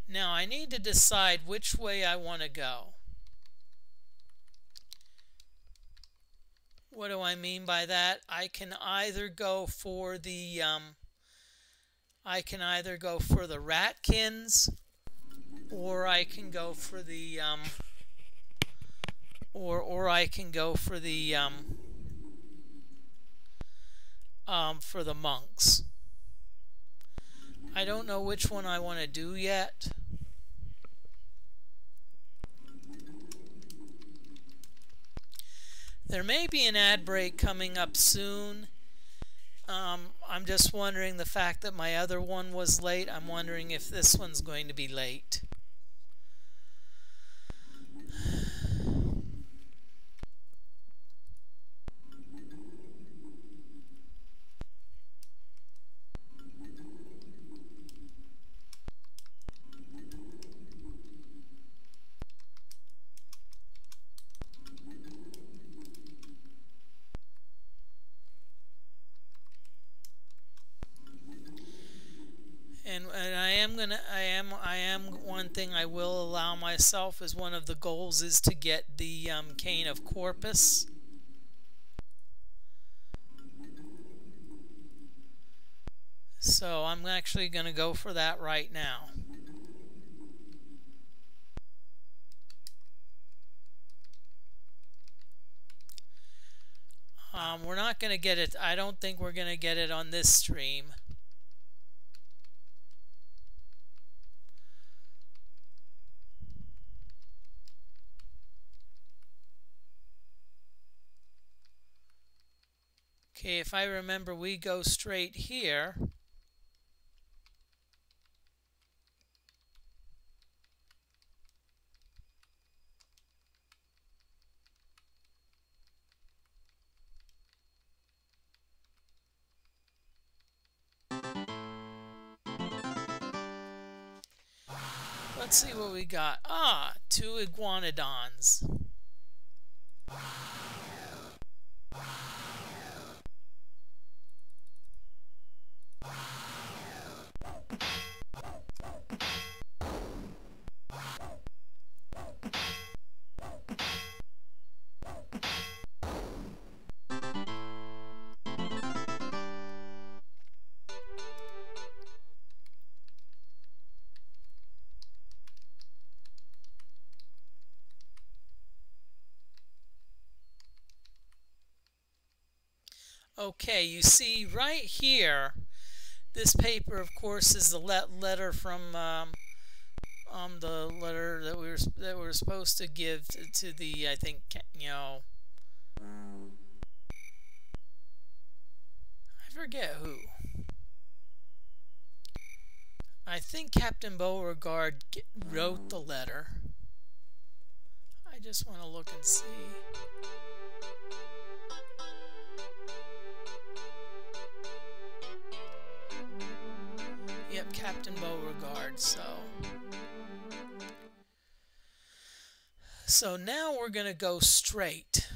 Now I need to decide which way I want to go. What do I mean by that? I can either go for the ratkins, or I can go for the for the monks. I don't know which one I want to do yet. There may be an ad break coming up soon. I'm just wondering, the fact that my other one was late, I'm wondering if this one's going to be late. And I am one thing I will allow myself as one of the goals is to get the Cane of Corpus. So I'm actually going to go for that right now. We're not going to get it. I don't think we're going to get it on this stream. Okay, if I remember, we go straight here. Let's see what we got. Ah, 2 iguanodons. Okay, you see right here, this paper, of course, is the letter from the letter that we were supposed to give to the, I think, you know, I forget who. I think Captain Beauregard wrote the letter. I just want to look and see. Yep, Captain Beauregard. So now we're going to go straight.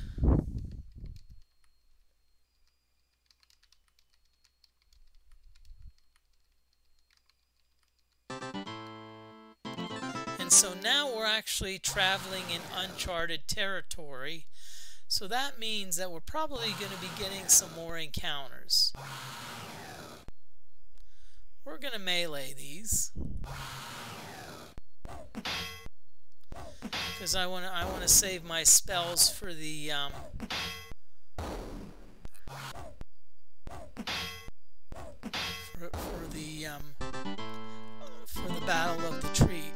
And so now we're actually traveling in uncharted territory. So that means that we're probably going to be getting some more encounters. We're going to melee these. Because I want to save my spells for the for the Battle of the Tree.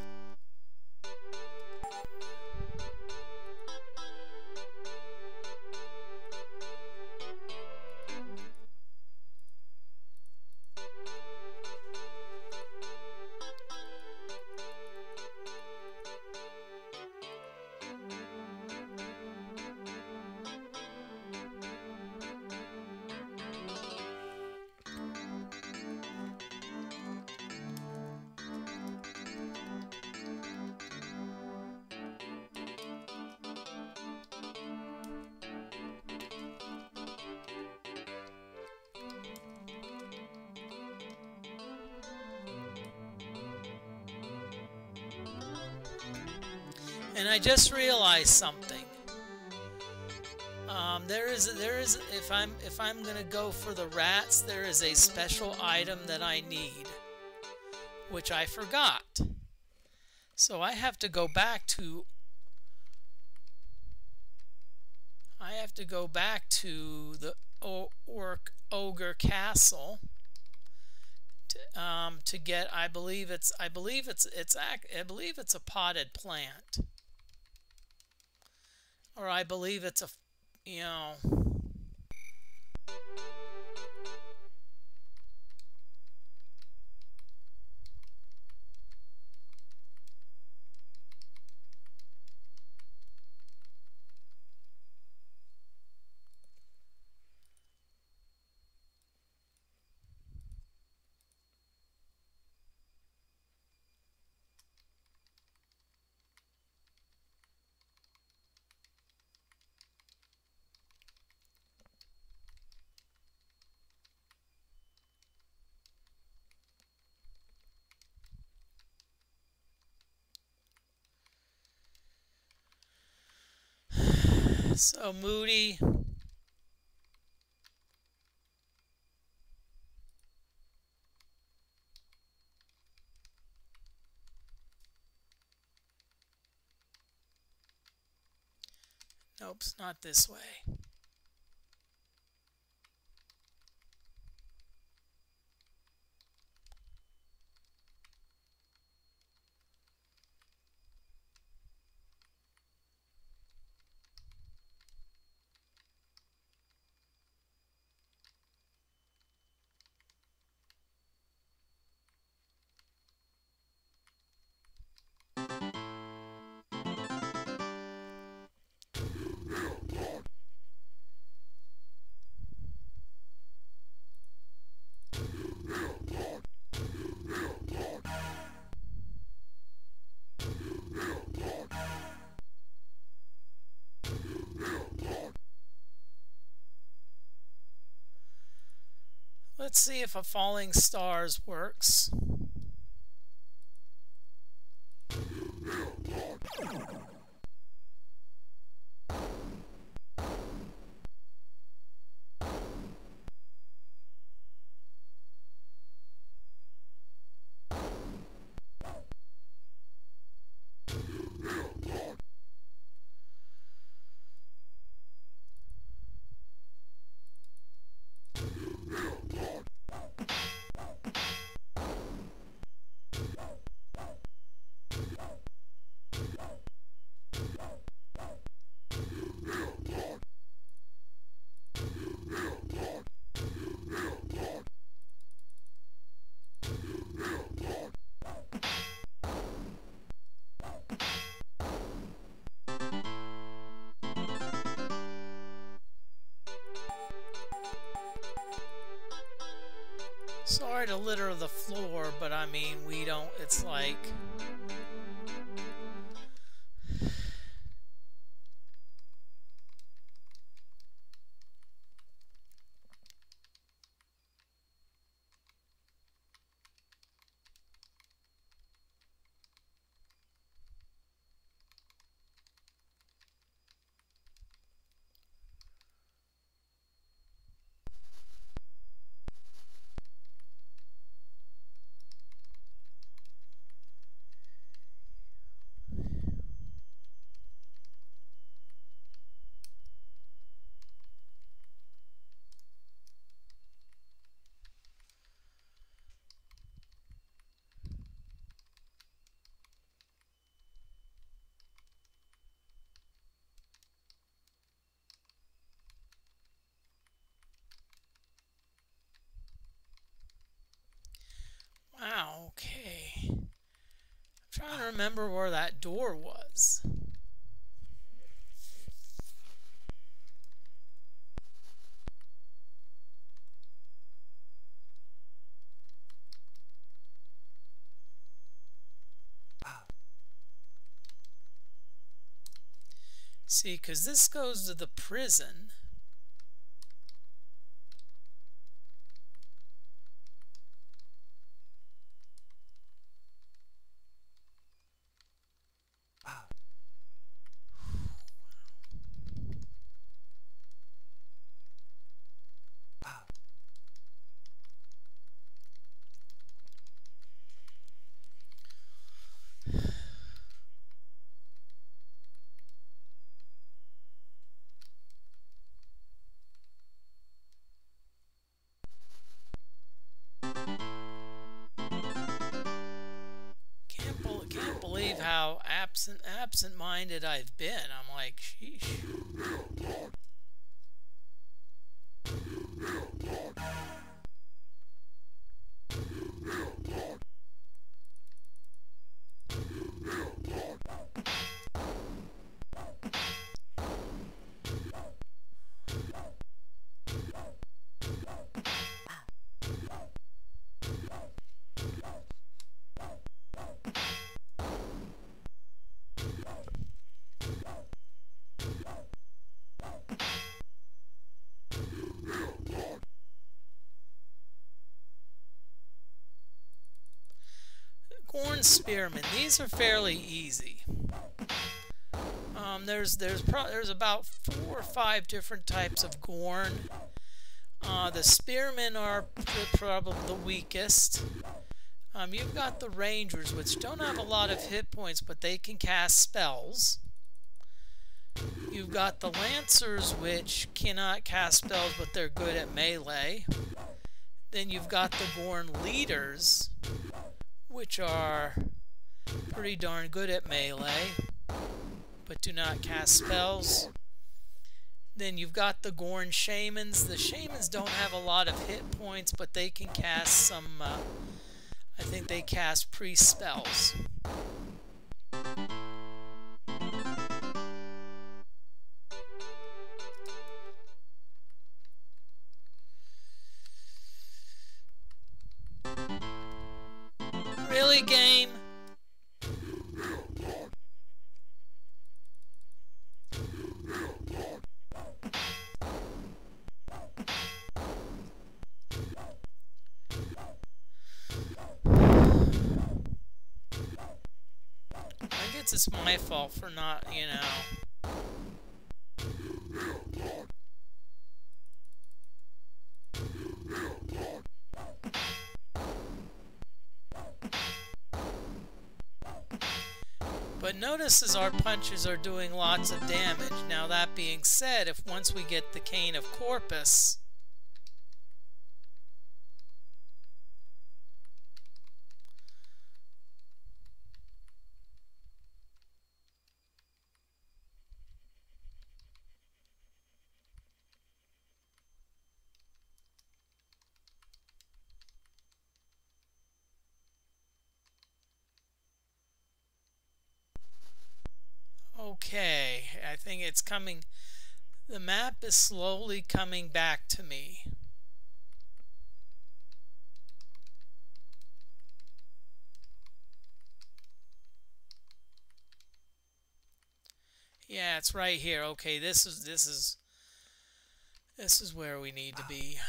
And I just realized something. There is if I'm gonna go for the rats, there is a special item that I need, which I forgot. So I have to go back to the Ogre Castle to get. I believe it's a potted plant. Or I believe it's a, you know... So Moody. Nope, it's not this way. Let's see if a falling stars works. Sorry to litter the floor, but I mean, we don't, it's like... Wow, okay. I'm trying to remember where that door was. See, because this goes to the prison. Can't believe how absent-minded I've been. I'm like, sheesh. Gorn spearmen. These are fairly easy. There's about 4 or 5 different types of Gorn. The spearmen are probably the weakest. You've got the rangers, which don't have a lot of hit points, but they can cast spells. You've got the lancers, which cannot cast spells, but they're good at melee. Then you've got the Gorn leaders, which are pretty darn good at melee, but do not cast spells. Then you've got the Gorn shamans. The shamans don't have a lot of hit points, but they can cast some, I think they cast priest spells. Really, game? chance it's my fault for not, you know. But notice as our punches are doing lots of damage. Now that being said, if once we get the Cane of Corpus, okay, I think it's coming. The map is slowly coming back to me. Yeah, it's right here. Okay, this is where we need to be.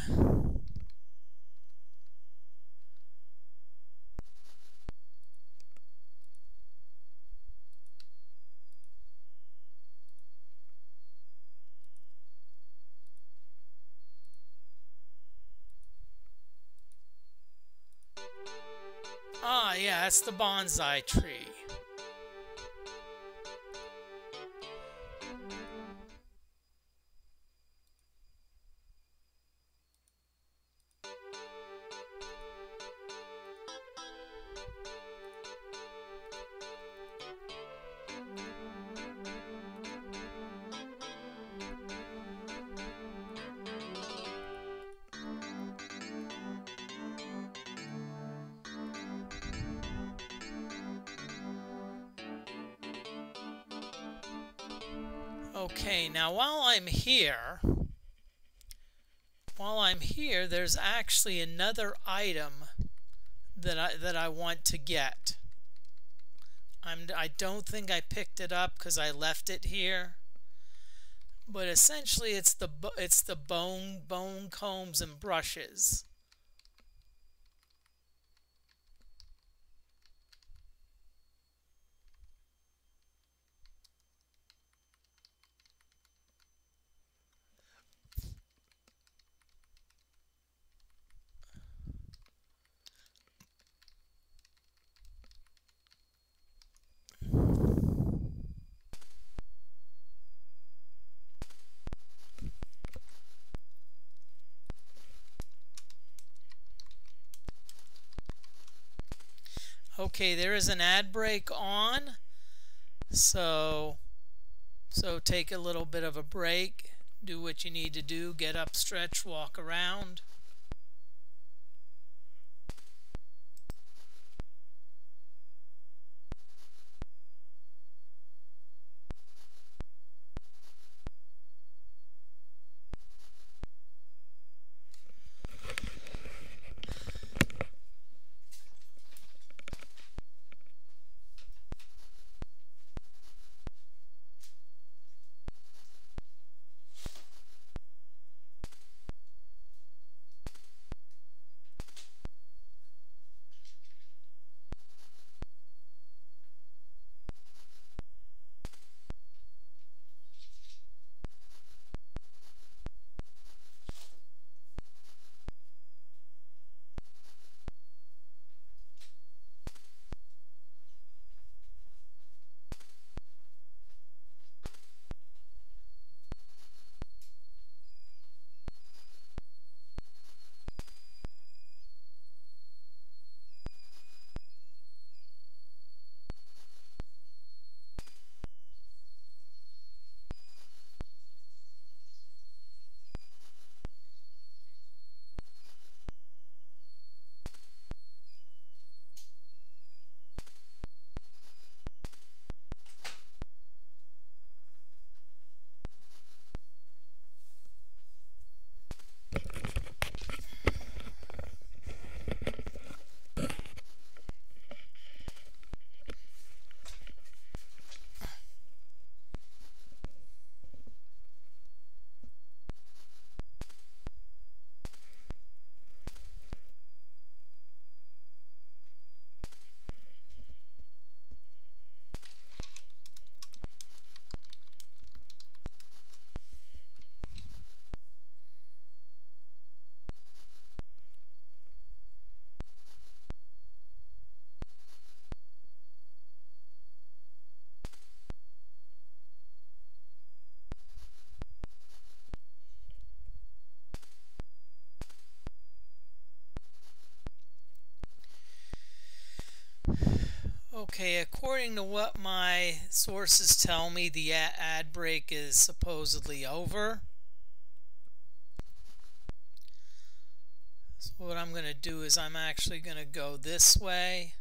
Ah, yeah, that's the bonsai tree. Okay, now while I'm here, there's actually another item that I want to get. I don't think I picked it up because I left it here. But essentially, it's the bone combs and brushes. Okay, there is an ad break on, so take a little bit of a break, do what you need to do, get up, stretch, walk around. Okay, according to what my sources tell me, the ad break is supposedly over. So what I'm going to do is I'm actually going to go this way.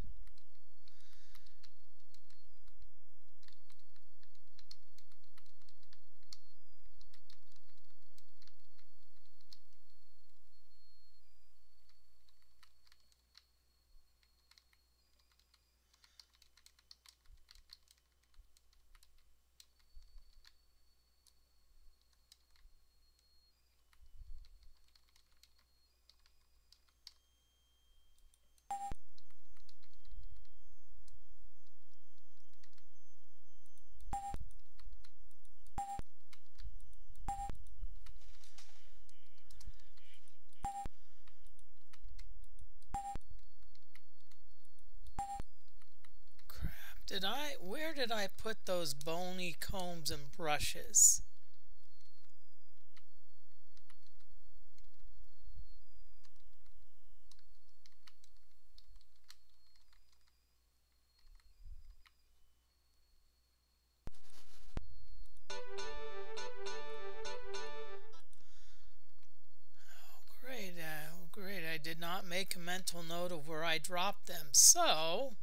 Where did I put those bony combs and brushes? Great, I did not make a mental note of where I dropped them. So,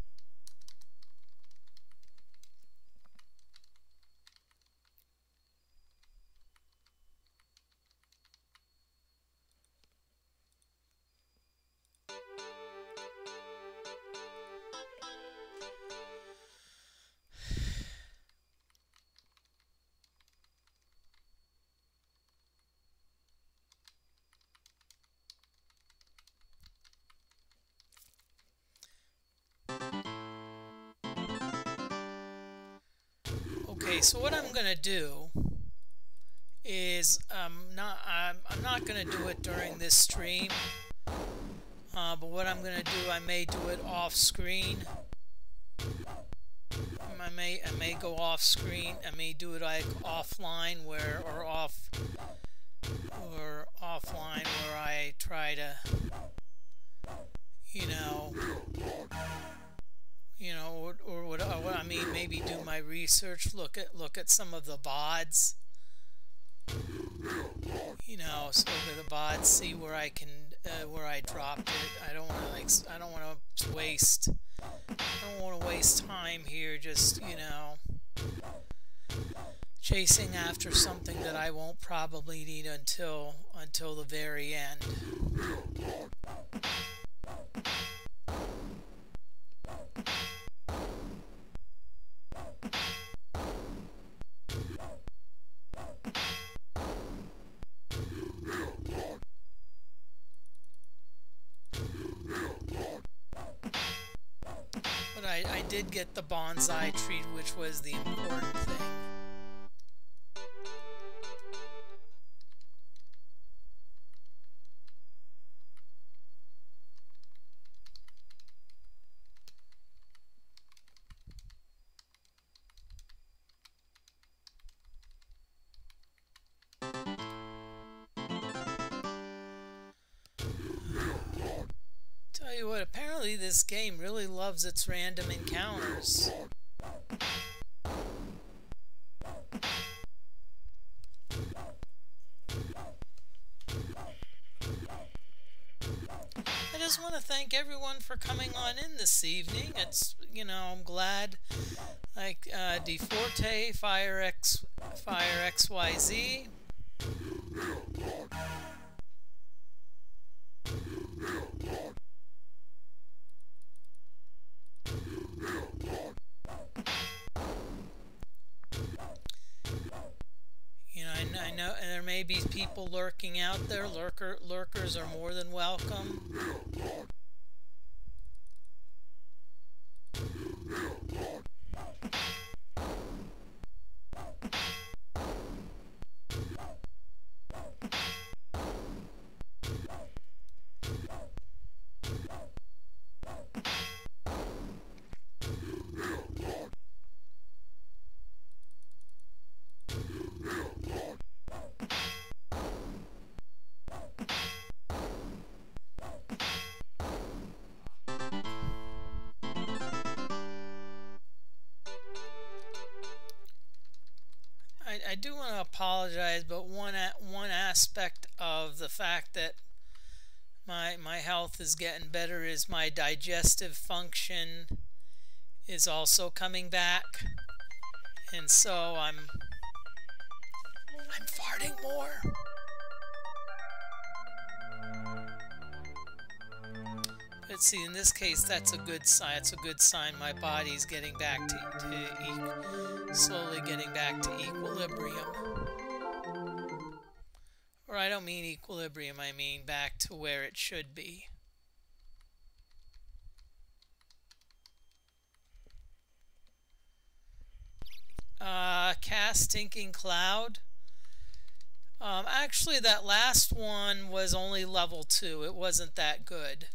okay, so what I'm going to do is I'm not going to do it during this stream, but what I'm going to do, I may do it off screen. I may go off screen. I may do it like offline or offline where I try to, or what I mean, maybe do my research, look at some of the VODs, so look at the VODs, see where I can where I dropped it. I don't want to waste time here just, chasing after something that I won't probably need until the very end. But I did get the bonsai tree, which was the important thing. Tell you what, apparently this game really loves its random encounters. I just want to thank everyone for coming on in this evening. It's, I'm glad, like DFortae, Fire XYZ. I know there may be people lurking out there. Lurkers are more than welcome. do want to apologize, but one aspect of the fact that my health is getting better is my digestive function is also coming back, and so I'm farting more. But see, in this case, that's a good sign. It's a good sign my body's getting back slowly getting back to equilibrium. Or I don't mean equilibrium, I mean back to where it should be. Cast Stinking Cloud. Actually, that last one was only level 2. It wasn't that good.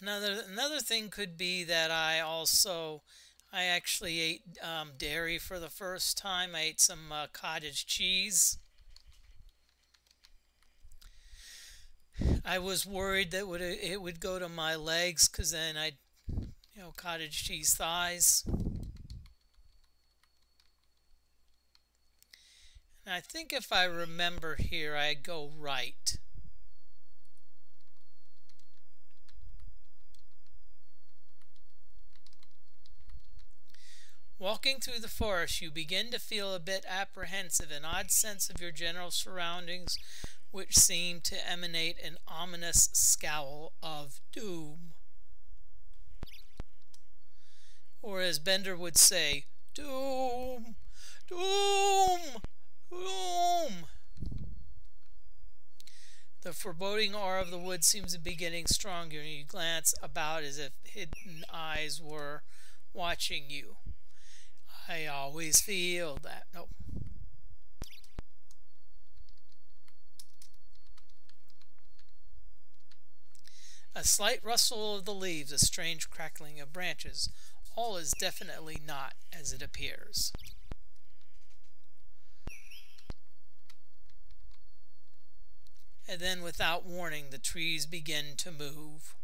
Another thing could be that I actually ate dairy for the first time. I ate some cottage cheese. I was worried that it would go to my legs, because then cottage cheese thighs. And I think if I remember here, I go right. Walking through the forest, you begin to feel a bit apprehensive, an odd sense of your general surroundings, which seem to emanate an ominous scowl of doom. Or as Bender would say, doom, doom, doom. The foreboding aura of the woods seems to be getting stronger, and you glance about as if hidden eyes were watching you. I always feel that. Nope. A slight rustle of the leaves, a strange crackling of branches. All is definitely not as it appears. And then, without warning, the trees begin to move.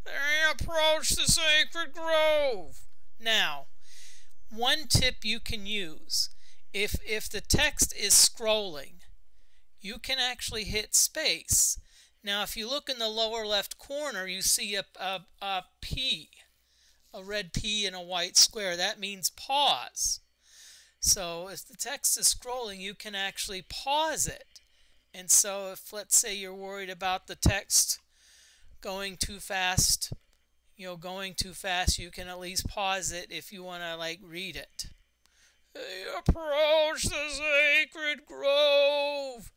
They approach the sacred grove. Now, one tip you can use, if the text is scrolling, you can actually hit space. Now, if you look in the lower left corner, you see a P, a red P in a white square. That means pause. So if the text is scrolling, you can actually pause it. And so if, let's say, you're worried about the text going too fast, you can at least pause it if you want to, read it. They approach the sacred grove.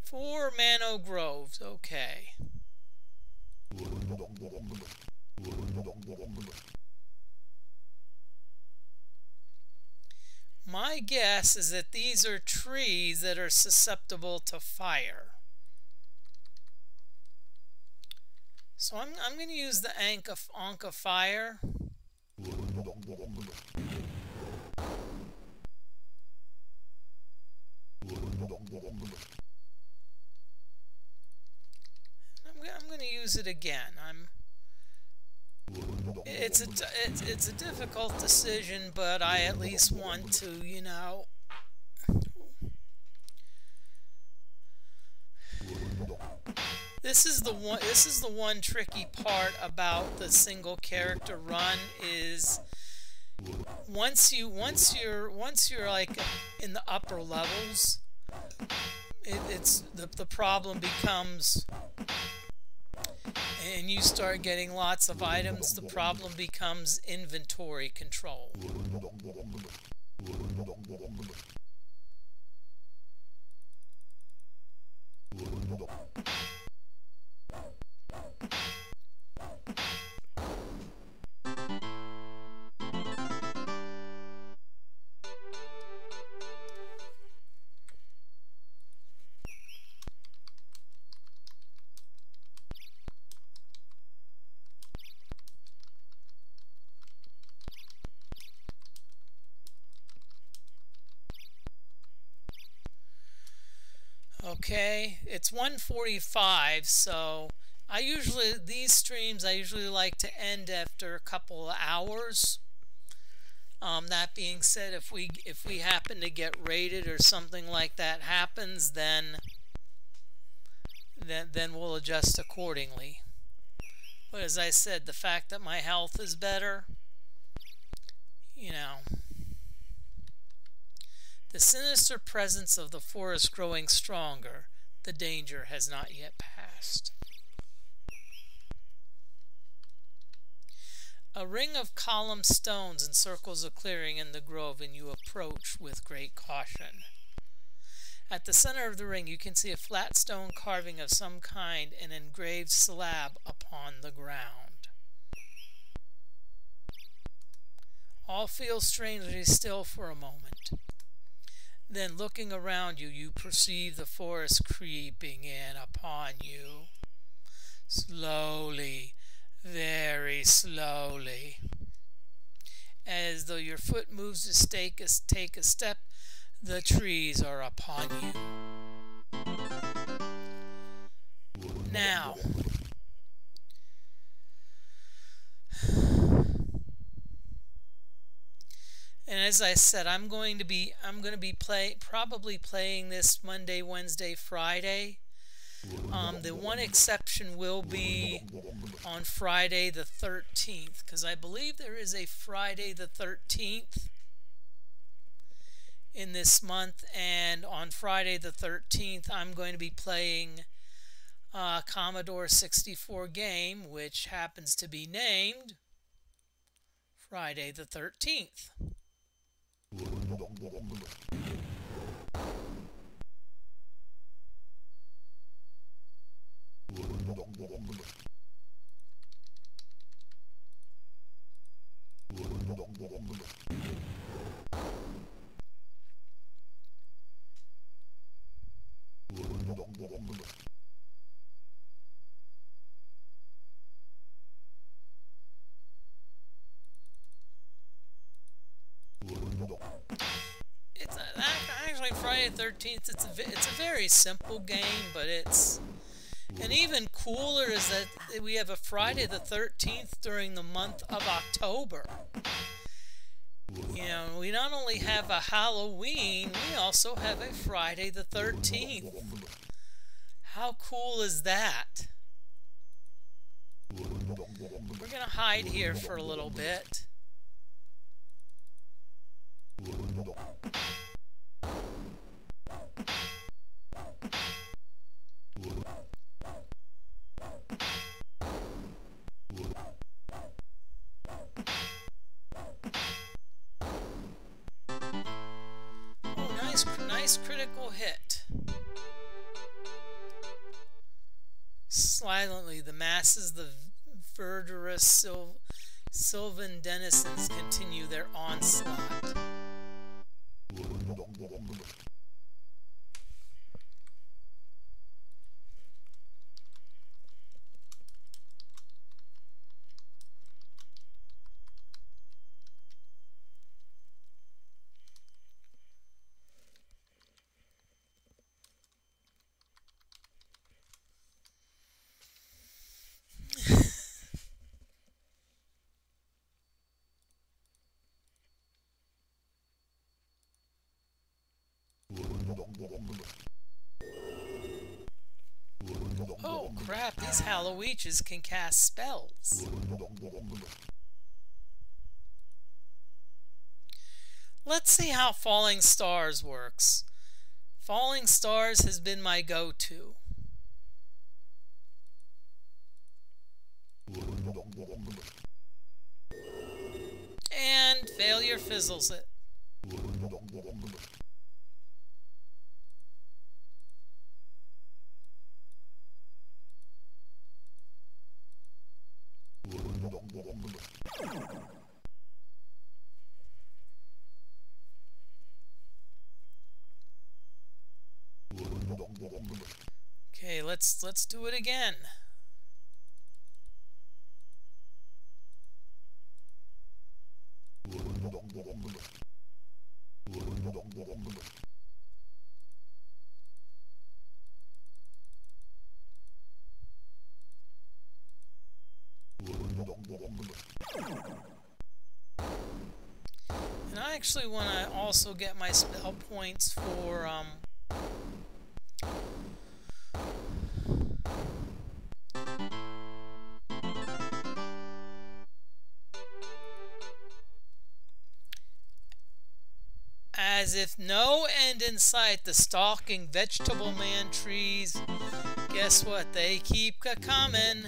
Four Mano Groves, okay. My guess is that these are trees that are susceptible to fire. So I'm going to use the Anka Fire. I'm going to use it again. It's a difficult decision, but I at least want to, This is the one tricky part about the single character run is once you're like in the upper levels, it's the problem becomes, and you start getting lots of items, the problem becomes inventory control. Okay, it's 1:45, so these streams I usually like to end after a couple of hours. That being said, if we happen to get raided or something like that happens, then we'll adjust accordingly. But as I said, the fact that my health is better, you know. The sinister presence of the forest growing stronger. The danger has not yet passed. A ring of column stones encircles a clearing in the grove, and you approach with great caution. At the center of the ring, you can see a flat stone carving of some kind, an engraved slab upon the ground. All feel strangely still for a moment. Then, looking around you, you perceive the forest creeping in upon you. Slowly, very slowly. As though your foot moves to take a step, the trees are upon you. Now, and as I said, I'm going to be probably playing this Monday, Wednesday, Friday. The one exception will be on Friday the 13th, because I believe there is a Friday the 13th in this month, and on Friday the 13th I'm going to be playing Commodore 64 game, which happens to be named Friday the 13th. It's actually Friday the 13th. It's a very simple game, but and even cooler is that we have a Friday the 13th during the month of October. You know, we not only have a Halloween, we also have a Friday the 13th. How cool is that? We're going to hide here for a little bit. Nice critical hit. Silently, the masses, the verdurous sylvan denizens continue their onslaught. Oh crap, these Halloweeches can cast spells. Let's see how Falling Stars works. Falling Stars has been my go-to. And failure fizzles it. let's do it again. And I actually want to also get my spell points for as if no end in sight, the stalking vegetable man trees. Guess what? They keep a-coming.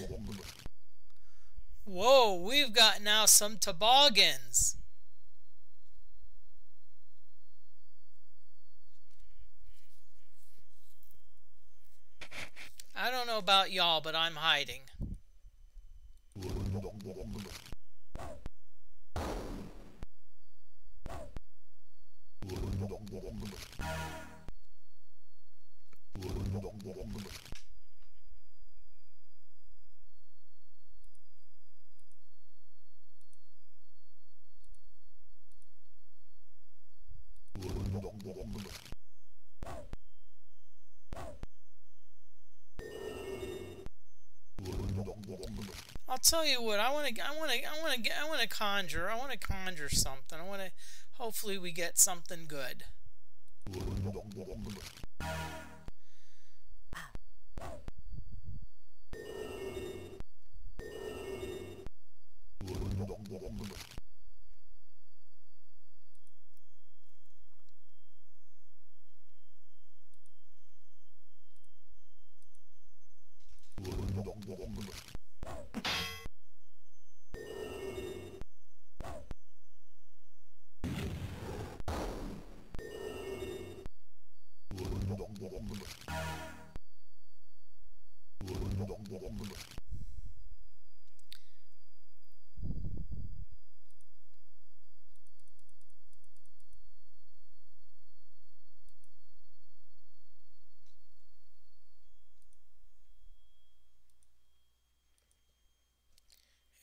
Whoa, we've got now some toboggans. I don't know about y'all, but I'm hiding. I'll tell you what. I want to conjure something. Hopefully we get something good.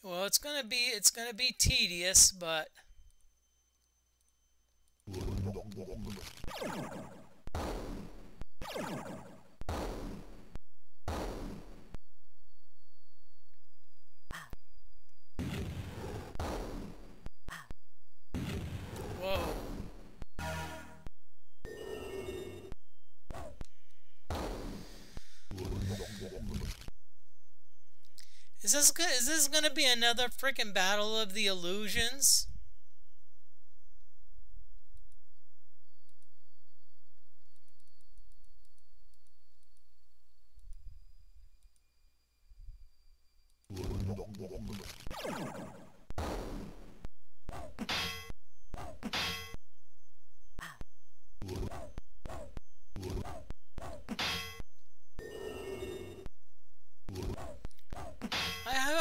Well, it's gonna be tedious, but whoa. Is this gonna be another freaking battle of the illusions?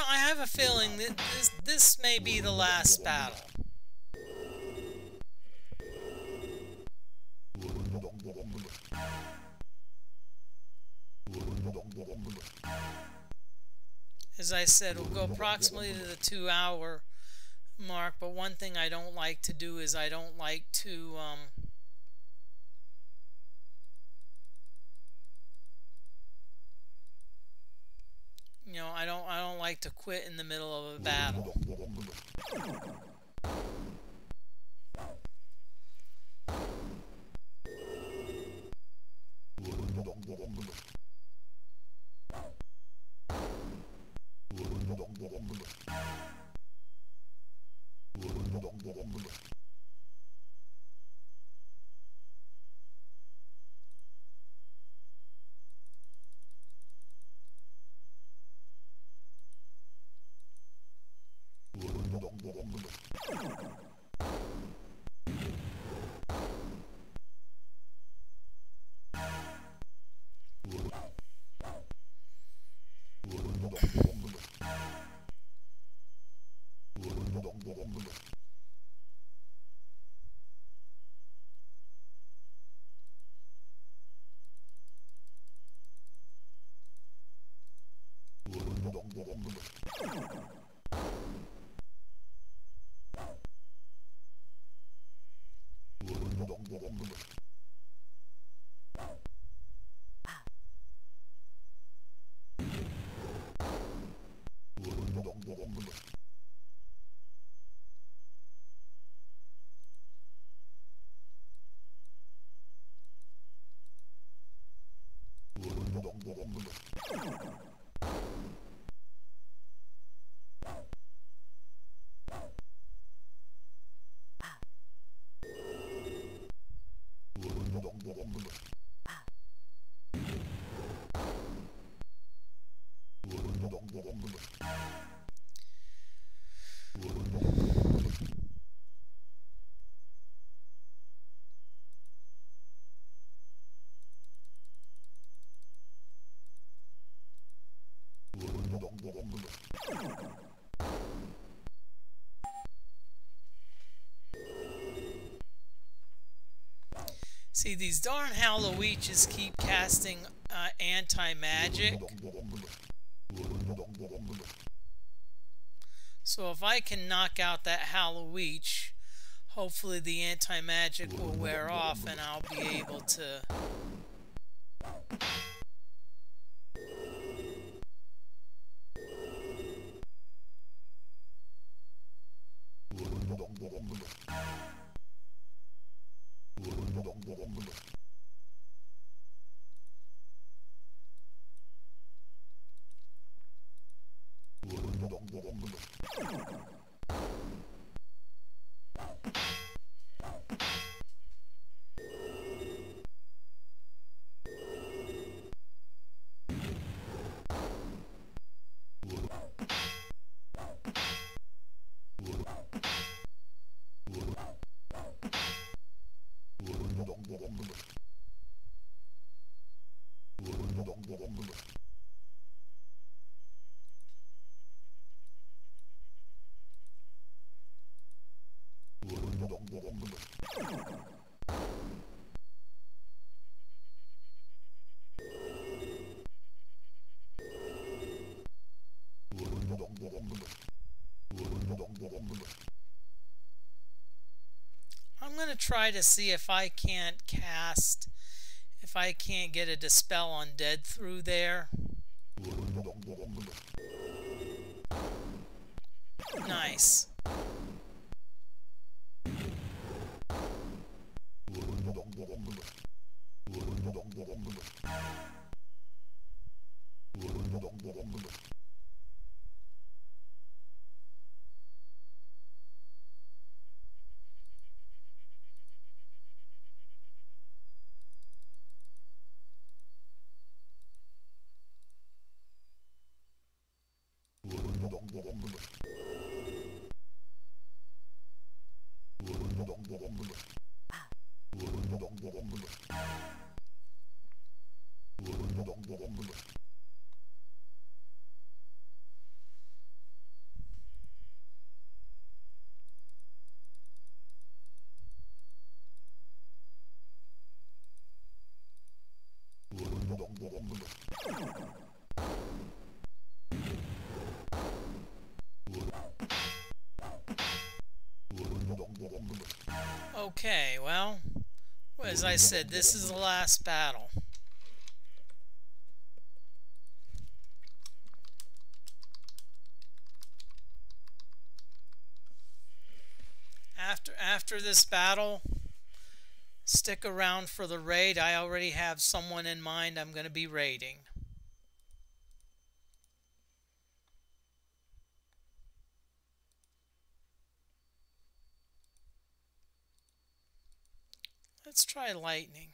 I have a feeling that this may be the last battle. As I said, we'll go approximately to the 2-hour mark, but one thing I don't like to do is I don't like to you know, I don't like to quit in the middle of a battle. See, these darn Halloweeches keep casting anti-magic. So if I can knock out that Halloweech, hopefully the anti-magic will wear off and I'll be able to... I'm going to try to see if I can't cast, if I can't get a Dispel Undead through there. Nice. Okay, well, as I said, this is the last battle. After this battle, stick around for the raid. I already have someone in mind I'm going to be raiding. Let's try lightning.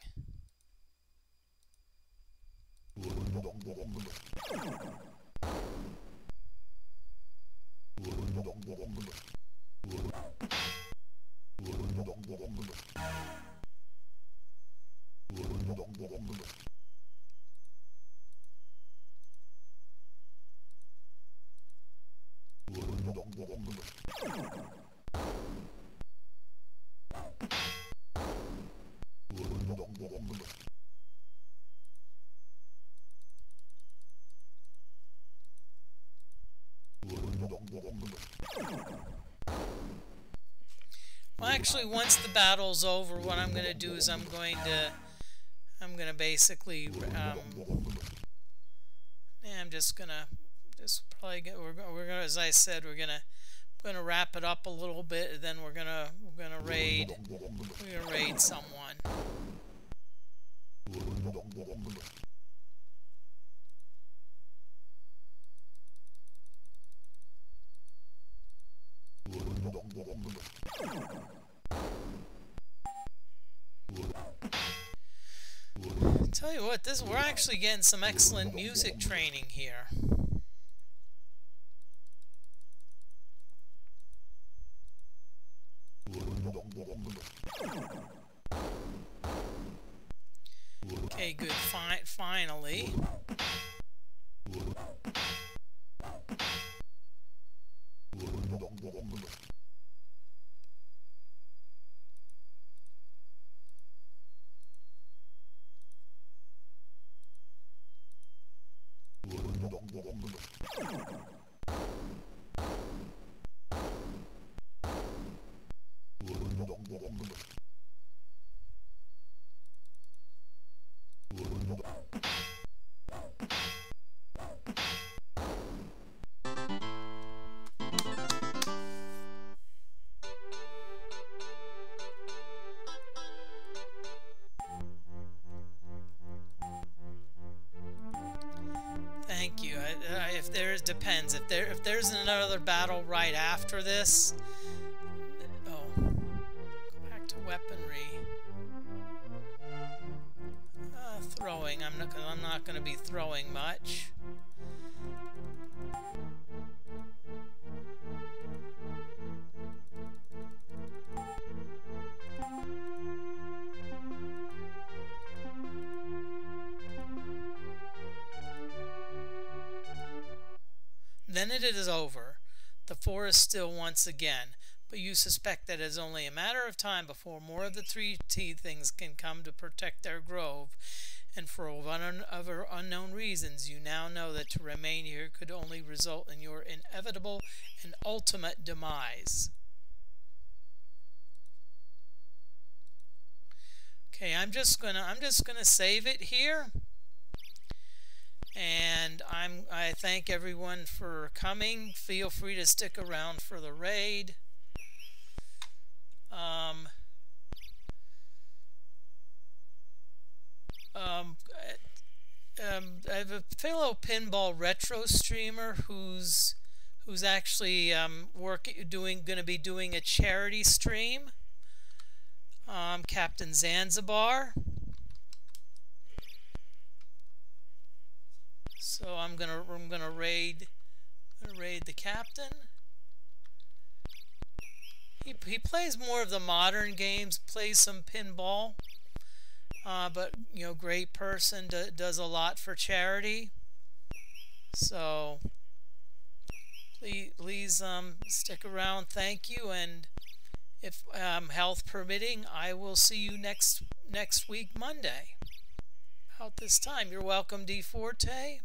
Well, actually, once the battle's over, what I'm going to do is I'm going to basically, I'm just probably get, we're gonna, as I said, we're gonna wrap it up a little bit, and then we're gonna raid someone. Tell you what, we're actually getting some excellent music training here. Okay, good. Finally. Thank you. If there depends. If there's another battle right after this, oh, go back to weaponry. Throwing. I'm not going to be throwing much. Then it is over. The forest still once again, but you suspect that it is only a matter of time before more of the three things can come to protect their grove, and for other unknown reasons, you now know that to remain here could only result in your inevitable and ultimate demise. Okay, I'm just gonna save it here. And I thank everyone for coming. Feel free to stick around for the raid. I have a fellow pinball retro streamer who's actually gonna be doing a charity stream. Captain Zanzibar. So I'm gonna raid the captain. He plays more of the modern games, plays some pinball, but you know, great person, does a lot for charity. So please stick around. Thank you, and if health permitting, I will see you next week Monday. About this time. You're welcome, DFortae.